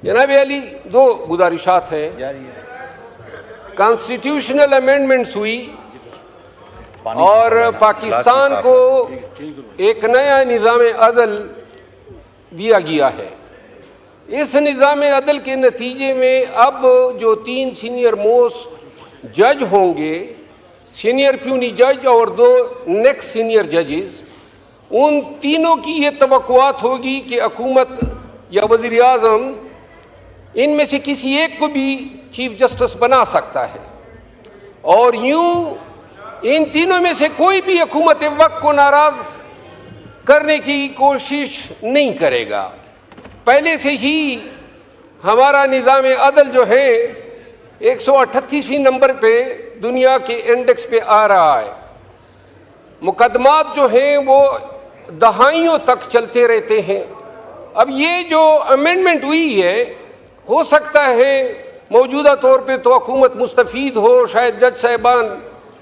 जनाब अली, 2 गुजारिशात हैं। कॉन्स्टिट्यूशनल अमेंडमेंट्स हुई, और पाकिस्तान को एक नया निज़ाम अदल दिया गया है। इस निज़ाम अदल के नतीजे में अब जो 3 सीनियर मोस्ट जज होंगे, सीनियर प्यूनी जज और 2 नेक्स्ट सीनियर जजेस, उन तीनों की ये तवक्कुआत होगी कि हुकूमत या वज़ीर आज़म इनमें से किसी एक को भी चीफ जस्टिस बना सकता है और यूं इन तीनों में से कोई भी हुकूमत वक्त को नाराज करने की कोशिश नहीं करेगा। पहले से ही हमारा निज़ाम अदल जो है 138वें नंबर पे दुनिया के इंडेक्स पे आ रहा है। मुकदमात जो हैं वो दहाइयों तक चलते रहते हैं। अब ये जो अमेंडमेंट हुई है, हो सकता है मौजूदा तौर पे तो हुकूमत मुस्तफ़ीद हो, शायद जज साहिबान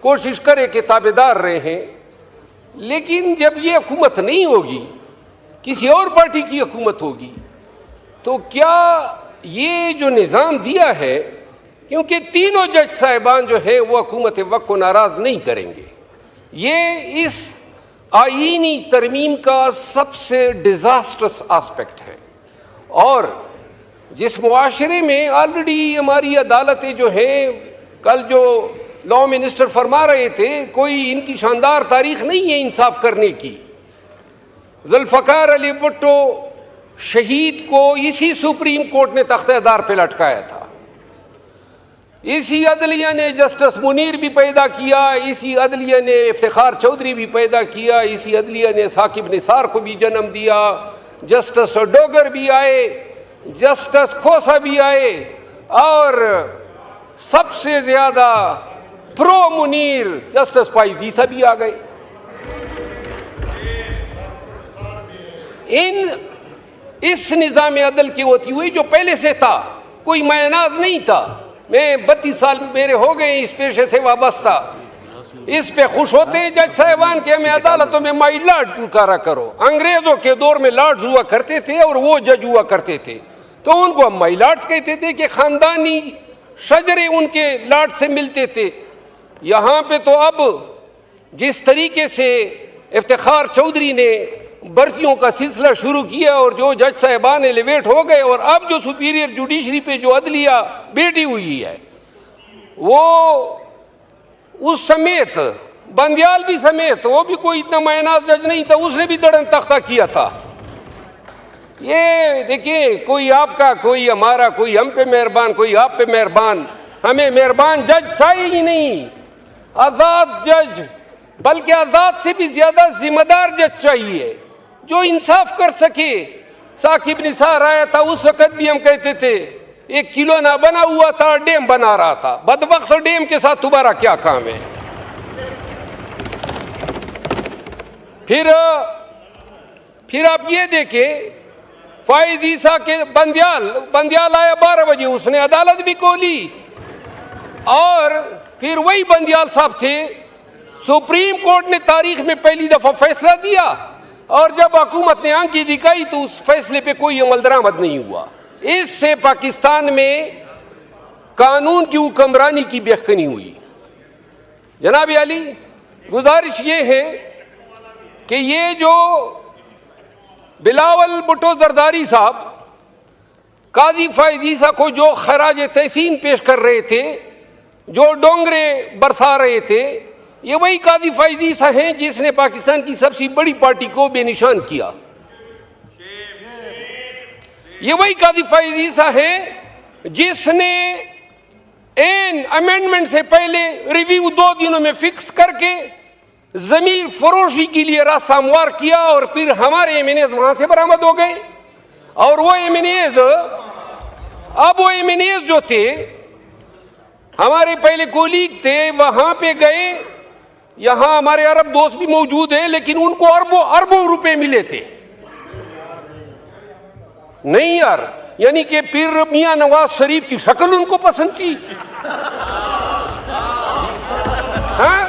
कोशिश करे कि ताबेदार रहे, लेकिन जब ये हुकूमत नहीं होगी, किसी और पार्टी की हुकूमत होगी, तो क्या ये जो निज़ाम दिया है, क्योंकि तीनों जज साहिबान जो है वो हुकूमत वक्त को नाराज़ नहीं करेंगे। ये इस आईनी तरमीम का सबसे डिज़ास्टरस एस्पेक्ट है। और जिस मुआशरे में ऑलरेडी हमारी अदालतें जो हैं, कल जो लॉ मिनिस्टर फरमा रहे थे, कोई इनकी शानदार तारीख नहीं है इंसाफ करने की। जुल्फ़कार अली भुट्टो शहीद को इसी सुप्रीम कोर्ट ने तख्तेदार पे लटकाया था। इसी अदलिया ने जस्टिस मुनीर भी पैदा किया, इसी अदलिया ने इफ्तिखार चौधरी भी पैदा किया, इसी अदलिया ने साकिब निसार को भी जन्म दिया, जस्टिस डोगर भी आए, जस्टिस खोसा भी आए, और सबसे ज्यादा प्रो मुनीर जस्टिस फाइज़ भी आ गए। इस निज़ाम अदल की होती हुई जो पहले से था, कोई मायनाज नहीं था। मैं 32 साल मेरे हो गए इस पेशे से वाबस्ता। इस पे खुश होते हैं जज साहिबान के हमें अदालतों में माई लॉर्ड पुकारा करो। अंग्रेजों के दौर में लॉर्ड्स हुआ करते थे और वो जज हुआ करते थे, तो उनको हम माई लॉर्ड्स कहते थे कि खानदानी शजरे उनके लॉर्ड से मिलते थे। यहाँ पे तो अब जिस तरीके से इफ्तिखार चौधरी ने भर्तियों का सिलसिला शुरू किया और जो जज साहिबान एलिवेट हो गए, और अब जो सुपीरियर जुडिशरी पे जो अदलिया बैठी हुई है, वो उस समेत बंदियाल भी समेत, वो भी कोई इतना मायनाज जज नहीं था, उसने भी दड़न तख्ता किया था। ये देखिए, कोई आपका, कोई हमारा, कोई हम पे मेहरबान, कोई आप पे मेहरबान। हमें मेहरबान जज चाहिए ही नहीं, आज़ाद जज, बल्कि आज़ाद से भी ज्यादा जिम्मेदार जज चाहिए जो इंसाफ कर सके। साकिब निसार आया था, उस वक्त भी हम कहते थे 1 किलो ना बना हुआ था, डैम बना रहा था। बदबख्त डैम के साथ तुम्हारा क्या काम है? फिर आप ये देखें, फाइज ईसा के बंदियाल आया 12 बजे, उसने अदालत भी खोली, और फिर वही बंदियाल साहब थे, सुप्रीम कोर्ट ने तारीख में पहली दफा फैसला दिया, और जब हुकूमत ने आंखी दिखाई तो उस फैसले पे कोई अमल दरामद नहीं हुआ। इससे पाकिस्तान में कानून की हुक्मरानी की बेखनी हुई। जनाब अली, गुजारिश ये है कि ये जो बिलावल भुट्टो जरदारी साहब काजी फाइज़ ईसा को जो खराज तहसीन पेश कर रहे थे, जो डोंगरे बरसा रहे थे, ये वही काजी फाइज़ ईसा हैं जिसने पाकिस्तान की सबसे बड़ी पार्टी को बेनिशान किया। ये वही काजी फाइज़ ईसा है जिसने एन अमेंडमेंट से पहले रिव्यू 2 दिनों में फिक्स करके जमीन फरोशी के लिए रास्ता हमवार किया, और फिर हमारे एमएनएज वहां से बरामद हो गए। और वो एमएनएज, अब वो एमएनएज जो थे, हमारे पहले कोलीग थे, वहां पे गए। यहां हमारे अरब दोस्त भी मौजूद हैं, लेकिन उनको अरबों रुपए मिले थे। नहीं यार, यानी कि पीर मियां नवाज शरीफ की शक्ल उनको पसंद थी। हाँ,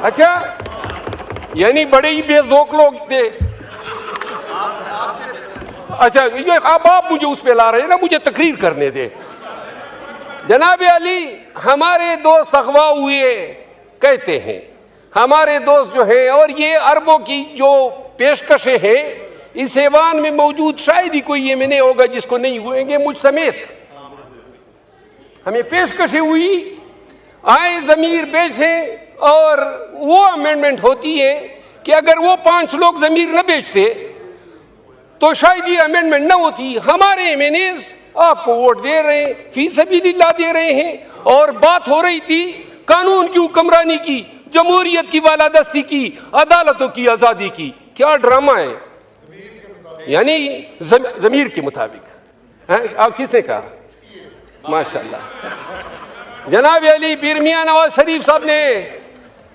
अच्छा, यानी बड़े ही बेजोक लोग थे। अच्छा, ये अब आप मुझे उस पे ला रहे हैं ना, मुझे तकरीर करने दे। जनाब अली, हमारे दोस्त अगवा हुए कहते हैं, हमारे दोस्त जो हैं, और ये अरबों की जो पेशकशें हैं, इस ऐवान में मौजूद शायद ही कोई ये मैंने होगा जिसको नहीं हुएंगे, मुझ समेत हमें पेशकशें हुई, आए ज़मीर बेचें, और वो अमेंडमेंट होती है कि अगर वो 5 लोग ज़मीर न बेचते तो शायद ये अमेंडमेंट न होती। हमारे एमएनएस आपको वोट दे रहे हैं, फी सबीलिल्लाह दे रहे हैं, और बात हो रही थी कानून की हुक्मरानी की, जमहूरियत की बालादस्ती की, अदालतों की आज़ादी की। क्या ड्रामा है, यानी ज़मीर के मुताबिक। आप किसने कहा? माशाअल्लाह। जनाब अली पीर मियां नवाज शरीफ साहब ने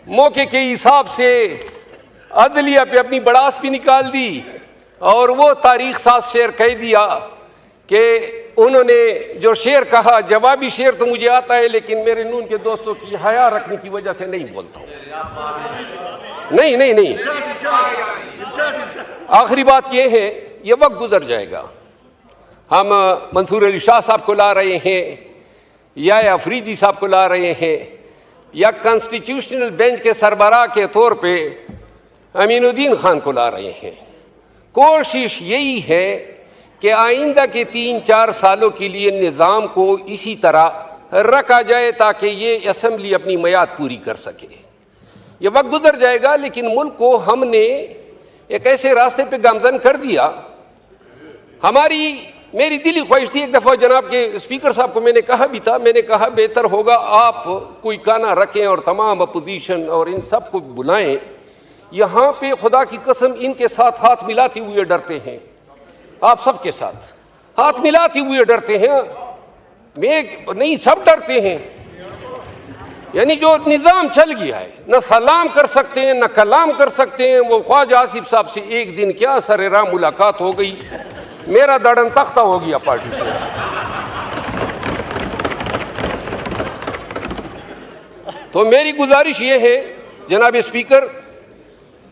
मौके के हिसाब से अदलिया पे अपनी बड़ास भी निकाल दी, और वो तारीख साथ शेर कह दिया कि उन्होंने जो शेर कहा, जवाबी शेर तो मुझे आता है, लेकिन मेरे नून के दोस्तों की हया रखने की वजह से नहीं बोलता हूँ। नहीं, आखिरी बात यह है, ये वक्त गुजर जाएगा। हम मंसूर अली शाह साहब को ला रहे हैं, या अफरीदी साहब को ला रहे हैं, या कॉन्स्टिट्यूशनल बेंच के सरबराह के तौर पे अमीनुद्दीन खान को ला रहे हैं। कोशिश यही है कि आइंदा के 3-4 सालों के लिए निज़ाम को इसी तरह रखा जाए ताकि ये असम्बली अपनी मियाद पूरी कर सके। ये वक्त गुजर जाएगा, लेकिन मुल्क को हमने एक ऐसे रास्ते पे गामजन कर दिया। मेरी दिली ख्वाहिश थी, एक दफ़ा जनाब के स्पीकर साहब को मैंने कहा भी था, मैंने कहा बेहतर होगा आप कोई गाना रखें और तमाम अपोजिशन और इन सब को बुलाएं। यहाँ पे खुदा की कसम इनके साथ हाथ मिलाते हुए डरते हैं, आप सबके साथ हाथ मिलाते हुए डरते हैं। मैं नहीं, सब डरते हैं। यानी जो निज़ाम चल गया है, न सलाम कर सकते हैं, न कलाम कर सकते हैं। वो ख्वाजा आसिफ साहब से एक दिन क्या सरेराम मुलाकात हो गई, मेरा दड़न तख्ता हो गया पार्टी से। तो मेरी गुजारिश ये है जनाब स्पीकर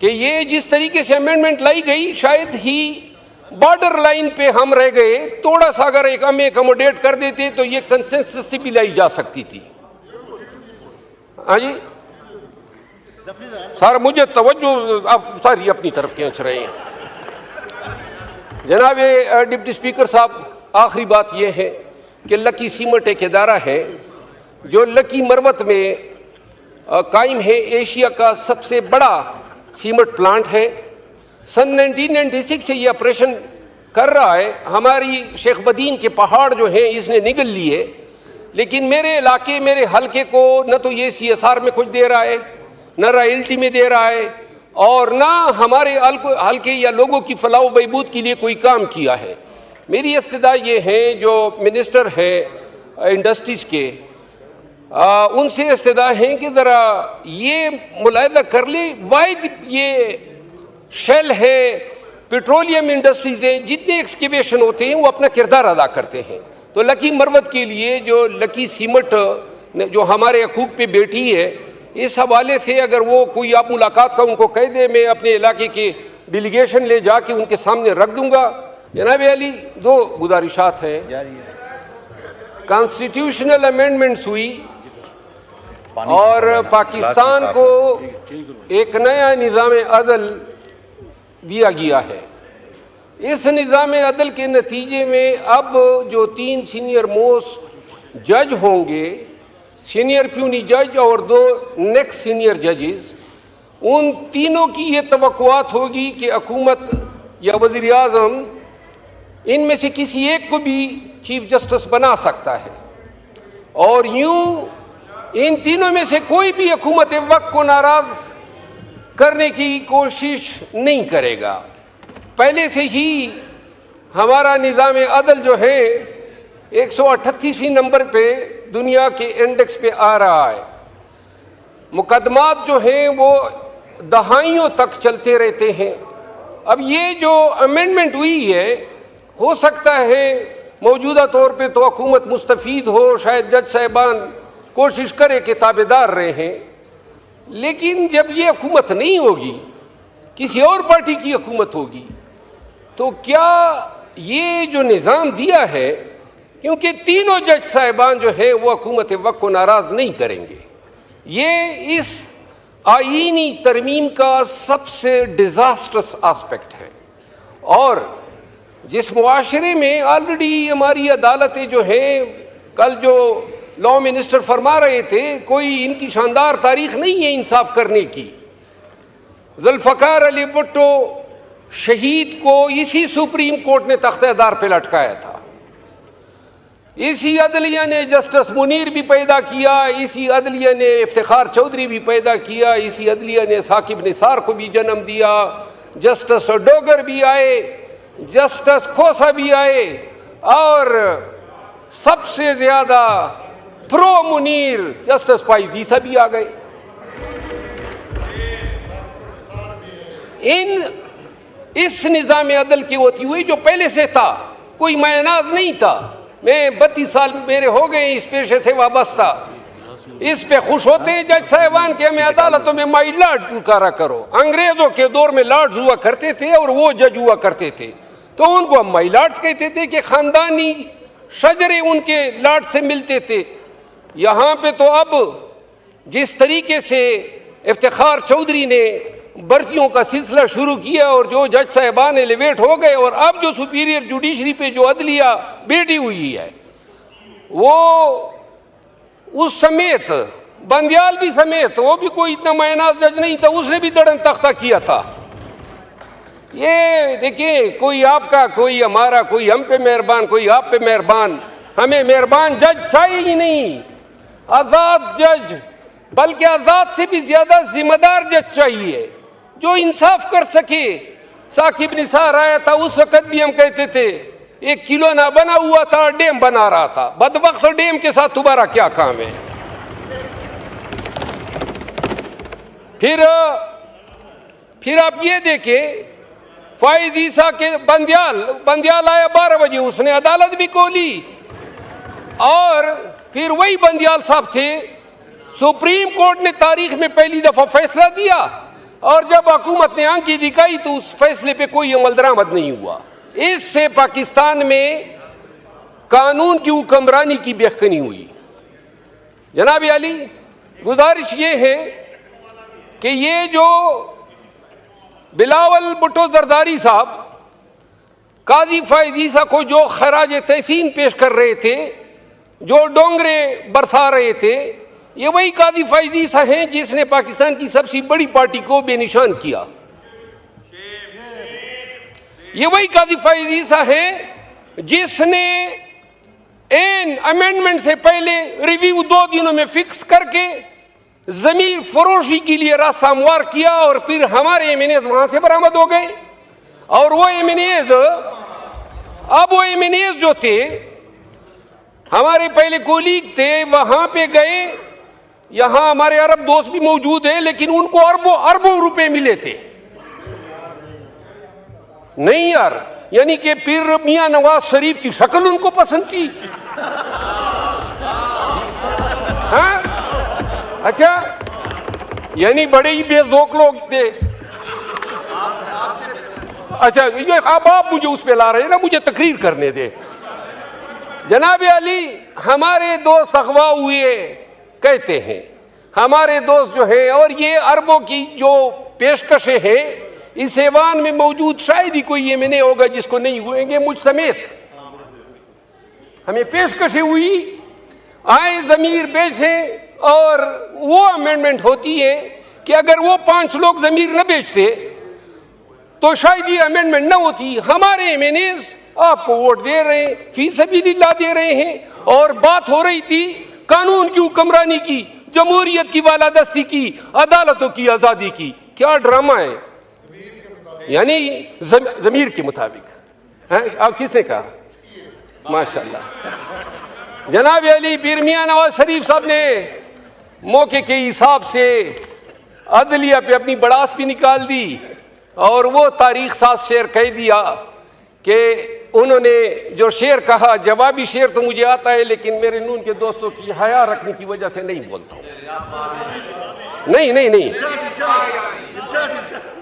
कि ये जिस तरीके से अमेंडमेंट लाई गई, शायद ही बॉर्डर लाइन पे हम रह गए। थोड़ा सा अगर एक हम एकोमोडेट कर देते तो ये कंसेंसस से भी लाई जा सकती थी। हाँ जी सर, मुझे तवज्जो आप सारी अपनी तरफ खींच रहे हैं। जनाब डिप्टी स्पीकर साहब, आखिरी बात यह है कि लकी सीमेंट एक इदारा है जो लकी मरवत में कायम है, एशिया का सबसे बड़ा सीमेंट प्लांट है। सन 1996 से ये ऑपरेशन कर रहा है। हमारी शेख बदीन के पहाड़ जो हैं इसने निगल लिए, लेकिन मेरे इलाके, मेरे हलके को न तो ये CSR में कुछ दे रहा है, न रॉयल्टी में दे रहा है, और ना हमारे हल्के या लोगों की फलाह बहबूद के लिए कोई काम किया है। मेरी इस्तदा ये है, जो मिनिस्टर है इंडस्ट्रीज़ के, उनसे इस्तदा है कि ज़रा ये मुलाहिदा कर ले। वाहिद ये शेल है, पेट्रोलियम इंडस्ट्रीज़ हैं, जितने एक्सकेवेशन होते हैं वो अपना किरदार अदा करते हैं। तो लकी मरवत के लिए जो लकी सीमेंट जो हमारे हकूक़ पे बैठी है, इस हवाले से अगर वो कोई आप मुलाकात का उनको कह दे, मैं अपने इलाके की डेलीगेशन ले जाके उनके सामने रख दूंगा। जनाब अली, 2 गुजारिशात हैं। कॉन्स्टिट्यूशनल अमेंडमेंट्स हुई और पाकिस्तान को एक नया निज़ाम अदल दिया गया है। इस निज़ाम अदल के नतीजे में अब जो 3 सीनियर मोस्ट जज होंगे, सीनियर प्यूनी जज और 2 नेक्स्ट सीनियर जजेस, उन तीनों की ये तवक्कुआत होगी कि हुकूमत या वज़ीर आज़म इनमें से किसी एक को भी चीफ जस्टिस बना सकता है, और यूं इन तीनों में से कोई भी हुकूमत वक्त को नाराज़ करने की कोशिश नहीं करेगा। पहले से ही हमारा निज़ाम अदल जो है 138वें नंबर पे दुनिया के इंडेक्स पे आ रहा है। मुकदमात जो हैं वो दहाइयों तक चलते रहते हैं। अब ये जो अमेंडमेंट हुई है, हो सकता है मौजूदा तौर पे तो हुकूमत मुस्तफ़ीद हो, शायद जज साहिबान कोशिश करे कि ताबेदार रहें, लेकिन जब ये हुकूमत नहीं होगी, किसी और पार्टी की हुकूमत होगी, तो क्या ये जो निज़ाम दिया है, क्योंकि तीनों जज साहिबान जो है वो हुकूमत वक्त को नाराज़ नहीं करेंगे, ये इस आईनी तरमीम का सबसे डिजास्टर्स एस्पेक्ट है। और जिस मुआशरे में ऑलरेडी हमारी अदालतें जो हैं, कल जो लॉ मिनिस्टर फरमा रहे थे, कोई इनकी शानदार तारीख नहीं है इंसाफ करने की। जुल्फ़कार अली भुट्टो शहीद को इसी सुप्रीम कोर्ट ने तख्तेदार पे लटकाया था, इसी अदलिया ने जस्टिस मुनीर भी पैदा किया, इसी अदलिया ने इफ्तिखार चौधरी भी पैदा किया, इसी अदलिया ने साकिब निसार को भी जन्म दिया, जस्टिस डोगर भी आए, जस्टिस खोसा भी आए, और सबसे ज्यादा प्रो मुनीर जस्टिस पाइजीसा भी आ गए। इस निज़ाम अदल की होती हुई जो पहले से था, कोई मायनाज नहीं था। मैं 32 साल मेरे हो गए इस पेशे से वाबस्ता। इस पे खुश होते हैं जज साहिबान के हमें अदालतों में माई लॉर्ड पुकारा करो। अंग्रेजों के दौर में लॉर्ड हुआ करते थे और वो जज हुआ करते थे, तो उनको हम माई लॉर्ड्स कहते थे कि खानदानी शजरे उनके लॉर्ड से मिलते थे। यहाँ पे तो अब जिस तरीके से इफ्तिखार चौधरी ने भर्तियों का सिलसिला शुरू किया और जो जज साहिबान एलिवेट हो गए, और अब जो सुपीरियर जुडिशरी पे जो अदलिया बैठी हुई है, वो उस समेत बंदियाल भी समेत, वो भी कोई इतना मायनाज जज नहीं था, उसने भी दड़न तख्ता किया था। ये देखिए, कोई आपका, कोई हमारा, कोई हम पे मेहरबान, कोई आप पे मेहरबान। हमें मेहरबान जज चाहिए ही नहीं, आजाद जज, बल्कि आजाद से भी ज्यादा जिम्मेदार जज चाहिए जो इंसाफ कर सके। साकिब निसार आया था, उस वक्त भी हम कहते थे एक किलो ना बना हुआ था, डैम बना रहा था। बदबख्त डैम के साथ तुम्हारा क्या काम है? फिर आप ये देखें, फाइज ईसा के बंदियाल आया 12 बजे, उसने अदालत भी खोली, और फिर वही बंदियाल साहब थे, सुप्रीम कोर्ट ने तारीख में पहली दफा फैसला दिया, और जब हुकूमत ने आंखी दिखाई तो उस फैसले पे कोई अमल दरामद नहीं हुआ। इससे पाकिस्तान में कानून की हुक्मरानी की बेखनी हुई। जनाब अली, गुजारिश ये है कि ये जो बिलावल भुट्टो जरदारी साहब काजी फाइज ईसा को जो खराज तहसीन पेश कर रहे थे, जो डोंगरे बरसा रहे थे, ये वही काजी फाइज ईसा हैं जिसने पाकिस्तान की सबसे बड़ी पार्टी को बेनिशान किया। ये वही काजी फाइज ईसा है जिसने एन अमेंडमेंट से पहले रिव्यू 2 दिनों में फिक्स करके जमीर फरोशी के लिए रास्ता हमवार किया, और फिर हमारे एमएनएज वहां से बरामद हो गए। और वो एमएनएज, अब वो एमएनएज जो थे, हमारे पहले कोलीग थे, वहां पे गए। यहां हमारे अरब दोस्त भी मौजूद हैं, लेकिन उनको अरबों रुपए मिले थे। नहीं यार, यानी कि पीर मियां नवाज शरीफ की शक्ल उनको पसंद थी। हाँ, अच्छा, यानी बड़े ही बेजोक लोग थे। अच्छा, ये अब आप मुझे उस पे ला रहे हैं ना, मुझे तकरीर करने दे। जनाब अली, हमारे दोस्त अगवा हुए कहते हैं, हमारे दोस्त जो है, और ये अरबों की जो पेशकशें हैं, इस ऐवान में मौजूद शायद ही कोई ये मैंने होगा जिसको नहीं हुएंगे, मुझ समेत हमें पेशकशें हुई, आए जमीर बेचें, और वो अमेंडमेंट होती है कि अगर वो 5 लोग जमीर न बेचते तो शायद ये अमेंडमेंट न होती। हमारे एमएनएज आपको वोट दे रहे हैं, फी सबीलिल्लाह दे रहे हैं, और बात हो रही थी कानून की हुक्मरानी की, जमहूरियत की बालादस्ती की, अदालतों की आजादी की। क्या ड्रामा है, यानी जमीर के मुताबिक। अब किसने कहा? माशाल्लाह। जनाब अली, पीर मियां नवाज शरीफ साहब ने मौके के हिसाब से अदलिया पे अपनी बड़ास भी निकाल दी, और वो तारीख साज शेर कह दिया कि उन्होंने जो शेर कहा, जवाबी शेर तो मुझे आता है, लेकिन मेरे नून के दोस्तों की हया रखने की वजह से नहीं बोलता हूं। नहीं,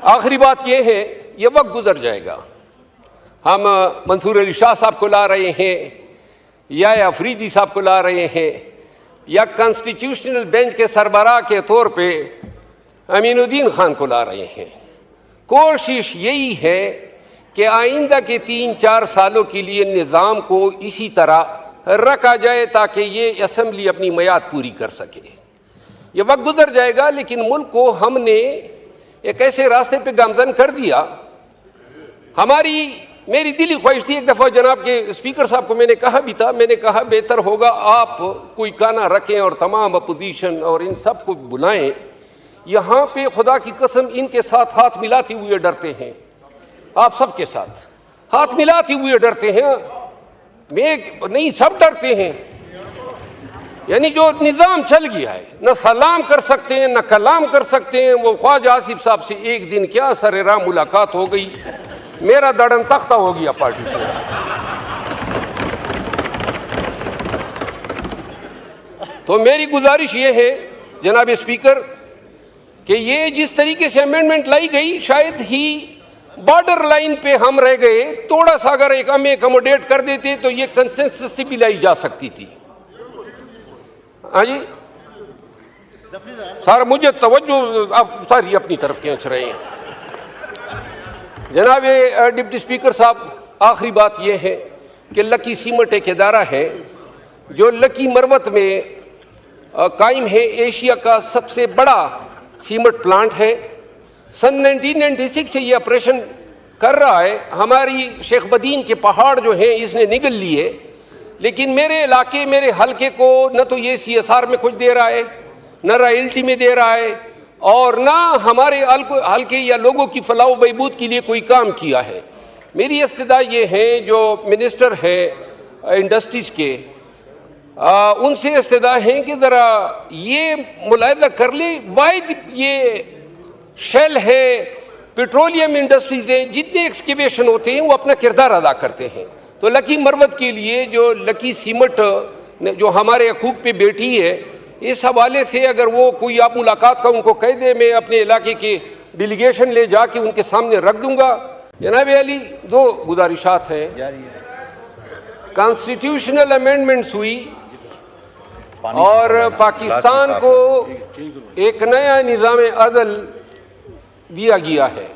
आखिरी बात यह है, ये वक्त गुजर जाएगा। हम मंसूर अली शाह साहब को ला रहे हैं, या अफरीदी साहब को ला रहे हैं, या कॉन्स्टिट्यूशनल बेंच के सरबराह के तौर पे अमीनुद्दीन खान को ला रहे हैं। कोशिश यही है कि आइंदा के 3-4 सालों के लिए निज़ाम को इसी तरह रखा जाए ताकि ये असम्बली अपनी मियाद पूरी कर सके। ये वक्त गुजर जाएगा, लेकिन मुल्क को हमने एक ऐसे रास्ते पे गामजन कर दिया। मेरी दिली ख्वाहिश थी, एक दफ़ा जनाब के स्पीकर साहब को मैंने कहा भी था, मैंने कहा बेहतर होगा आप कोई गाना रखें और तमाम अपोजिशन और इन सब को बुलाएं। यहाँ पे खुदा की कसम इनके साथ हाथ मिलाते हुए डरते हैं, आप सबके साथ हाथ मिलाते हुए डरते हैं, मैं नहीं सब डरते हैं। यानी जो निज़ाम चल गया है, न सलाम कर सकते हैं न कलाम कर सकते हैं। वो ख्वाजा आसिफ साहब से एक दिन क्या सरेराम मुलाकात हो गई, मेरा दड़न तख्ता हो गया पार्टी से। तो मेरी गुजारिश ये है जनाब स्पीकर कि ये जिस तरीके से अमेंडमेंट लाई गई, शायद ही बॉर्डर लाइन पे हम रह गए। थोड़ा सा अगर एक हम एकोमोडेट कर देते तो ये कंसेंसस से भी लाई जा सकती थी। हाँ जी सर, मुझे तवज्जो आप सारी अपनी तरफ खींच रहे हैं। जनाब डिप्टी स्पीकर साहब, आखिरी बात यह है कि लकी सीमेंट एक इदारा है जो लकी मरवत में कायम है, एशिया का सबसे बड़ा सीमेंट प्लांट है। सन 1996 से ये ऑपरेशन कर रहा है। हमारी शेख बदीन के पहाड़ जो हैं इसने निगल लिए, लेकिन मेरे इलाके मेरे हलके को न तो ये CSR में कुछ दे रहा है, न रॉयल्टी में दे रहा है, और ना हमारे हल्के या लोगों की फलाह व बहबूद के लिए कोई काम किया है। मेरी इस्तदा ये है जो मिनिस्टर है इंडस्ट्रीज़ के, उनसे इस्तदा है कि ज़रा ये मुलाहिदा कर ले। वाहिद ये शेल है, पेट्रोलियम इंडस्ट्रीज़ हैं, जितने एक्सकेवेशन होते हैं वो अपना किरदार अदा करते हैं। तो लकी मरवत के लिए जो लकी सीमेंट जो हमारे हकूक़ पे बैठी है, इस हवाले से अगर वो कोई आप मुलाकात का उनको कह दे, मैं अपने इलाके की डेलीगेशन ले जाके उनके सामने रख दूंगा। जनाब अली, 2 गुजारिशात हैं। कॉन्स्टिट्यूशनल अमेंडमेंट्स हुई और पाकिस्तान को एक नया निज़ाम अदल दिया गया है।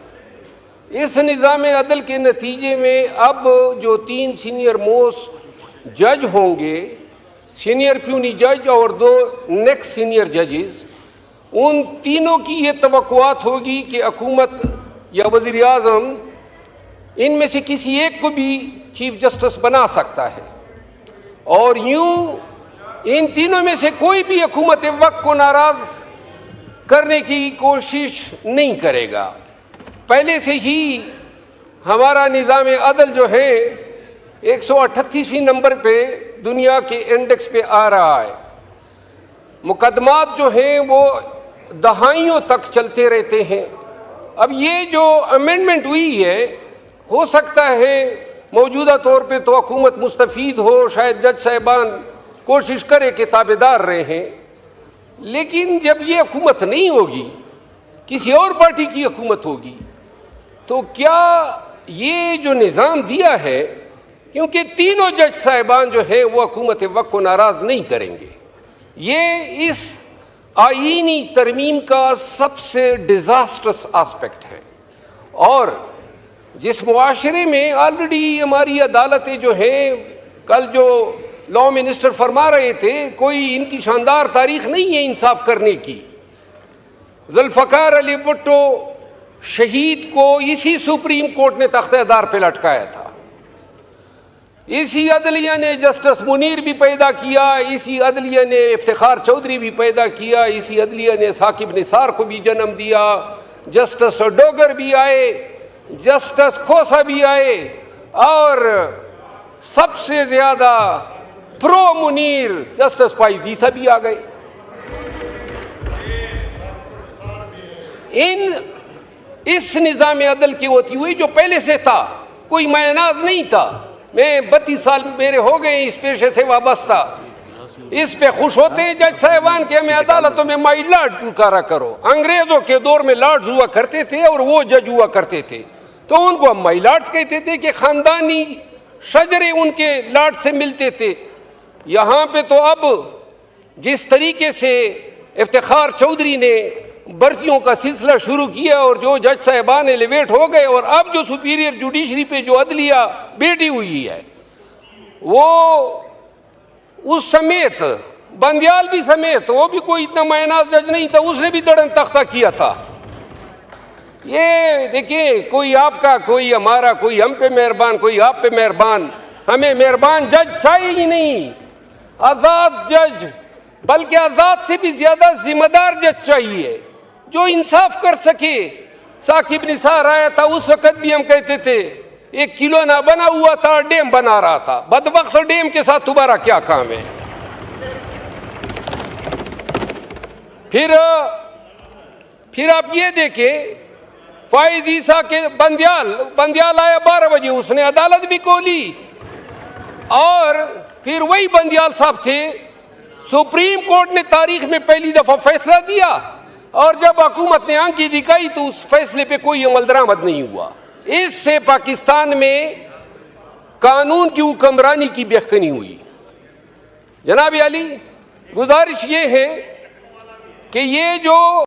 इस निज़ाम अदल के नतीजे में अब जो 3 सीनियर मोस्ट जज होंगे, सीनियर प्यूनी जज और 2 नेक्स्ट सीनियर जजेस, उन तीनों की ये तवक्कुआत होगी कि हुकूमत या वज़ीर आज़म इनमें से किसी एक को भी चीफ जस्टिस बना सकता है, और यूं इन तीनों में से कोई भी हुकूमत वक्त को नाराज़ करने की कोशिश नहीं करेगा। पहले से ही हमारा निज़ाम अदल जो है 138वें नंबर पे दुनिया के इंडेक्स पे आ रहा है। मुकदमात जो हैं वो दहाइयों तक चलते रहते हैं। अब ये जो अमेंडमेंट हुई है, हो सकता है मौजूदा तौर पे तो हुकूमत मुस्तफ़ीद हो, शायद जज साहिबान कोशिश करे कि ताबेदार रहें, लेकिन जब ये हुकूमत नहीं होगी, किसी और पार्टी की हुकूमत होगी, तो क्या ये जो निज़ाम दिया है, क्योंकि तीनों जज साहिबान जो है वो हुकूमत वक्त को नाराज़ नहीं करेंगे। ये इस आईनी तरमीम का सबसे डिज़ास्टरस आस्पेक्ट है। और जिस मुआशरे में ऑलरेडी हमारी अदालतें जो हैं, कल जो लॉ मिनिस्टर फरमा रहे थे, कोई इनकी शानदार तारीख नहीं है इंसाफ करने की। जुल्फ़कार अली भुट्टो शहीद को इसी सुप्रीम कोर्ट ने तख्तेदार पे लटकाया था। इसी अदलिया ने जस्टिस मुनीर भी पैदा किया, इसी अदलिया ने इफ्तिखार चौधरी भी पैदा किया, इसी अदलिया ने साकिब निसार को भी जन्म दिया, जस्टिस डोगर भी आए, जस्टिस खोसा भी आए, और सबसे ज्यादा प्रो मुनीर जस्टिस पाइदीसा भी आ गए। इस निज़ाम अदल की होती हुई जो पहले से था, कोई मायनाज नहीं था। मैं 32 साल मेरे हो गए इस पेशे से वाबस्ता। इस पे खुश होते हैं जज साहिबान के हमें अदालतों में माई लॉर्ड पुकारा करो। अंग्रेजों के दौर में लॉर्ड्स हुआ करते थे और वो जज हुआ करते थे, तो उनको हम माई लॉर्ड्स कहते थे कि खानदानी शजरे उनके लॉर्ड से मिलते थे। यहाँ पे तो अब जिस तरीके से इफ्तिखार चौधरी ने भर्तियों का सिलसिला शुरू किया और जो जज साहिबान एलिवेट हो गए और अब जो सुपीरियर जुडिशरी पे जो अदलिया बैठी हुई है वो उस समेत बंदियाल भी समेत, वो भी कोई इतना मायनाज जज नहीं था, उसने भी दड़न तख्ता किया था। ये देखिए, कोई आपका, कोई हमारा, कोई हम पे मेहरबान, कोई आप पे मेहरबान, हमें मेहरबान जज चाहिए ही नहीं, आजाद जज, बल्कि आजाद से भी ज्यादा जिम्मेदार जज चाहिए जो इंसाफ कर सके। साकिब निसार आया था, उस वक्त भी हम कहते थे एक किलो ना बना हुआ था, डैम बना रहा था। बदबख्त डैम के साथ तुम्हारा क्या काम है? फिर आप ये देखें, फाइज ईसा के बंदियाल आया 12 बजे, उसने अदालत भी खोली और फिर वही बंदियाल साहब थे, सुप्रीम कोर्ट ने तारीख में पहली दफा फैसला दिया और जब हुकूमत ने आंखी दिखाई तो उस फैसले पे कोई अमल दरामद नहीं हुआ। इससे पाकिस्तान में कानून की हुक्मरानी की बेखनी हुई। जनाब अली, गुजारिश ये है कि ये जो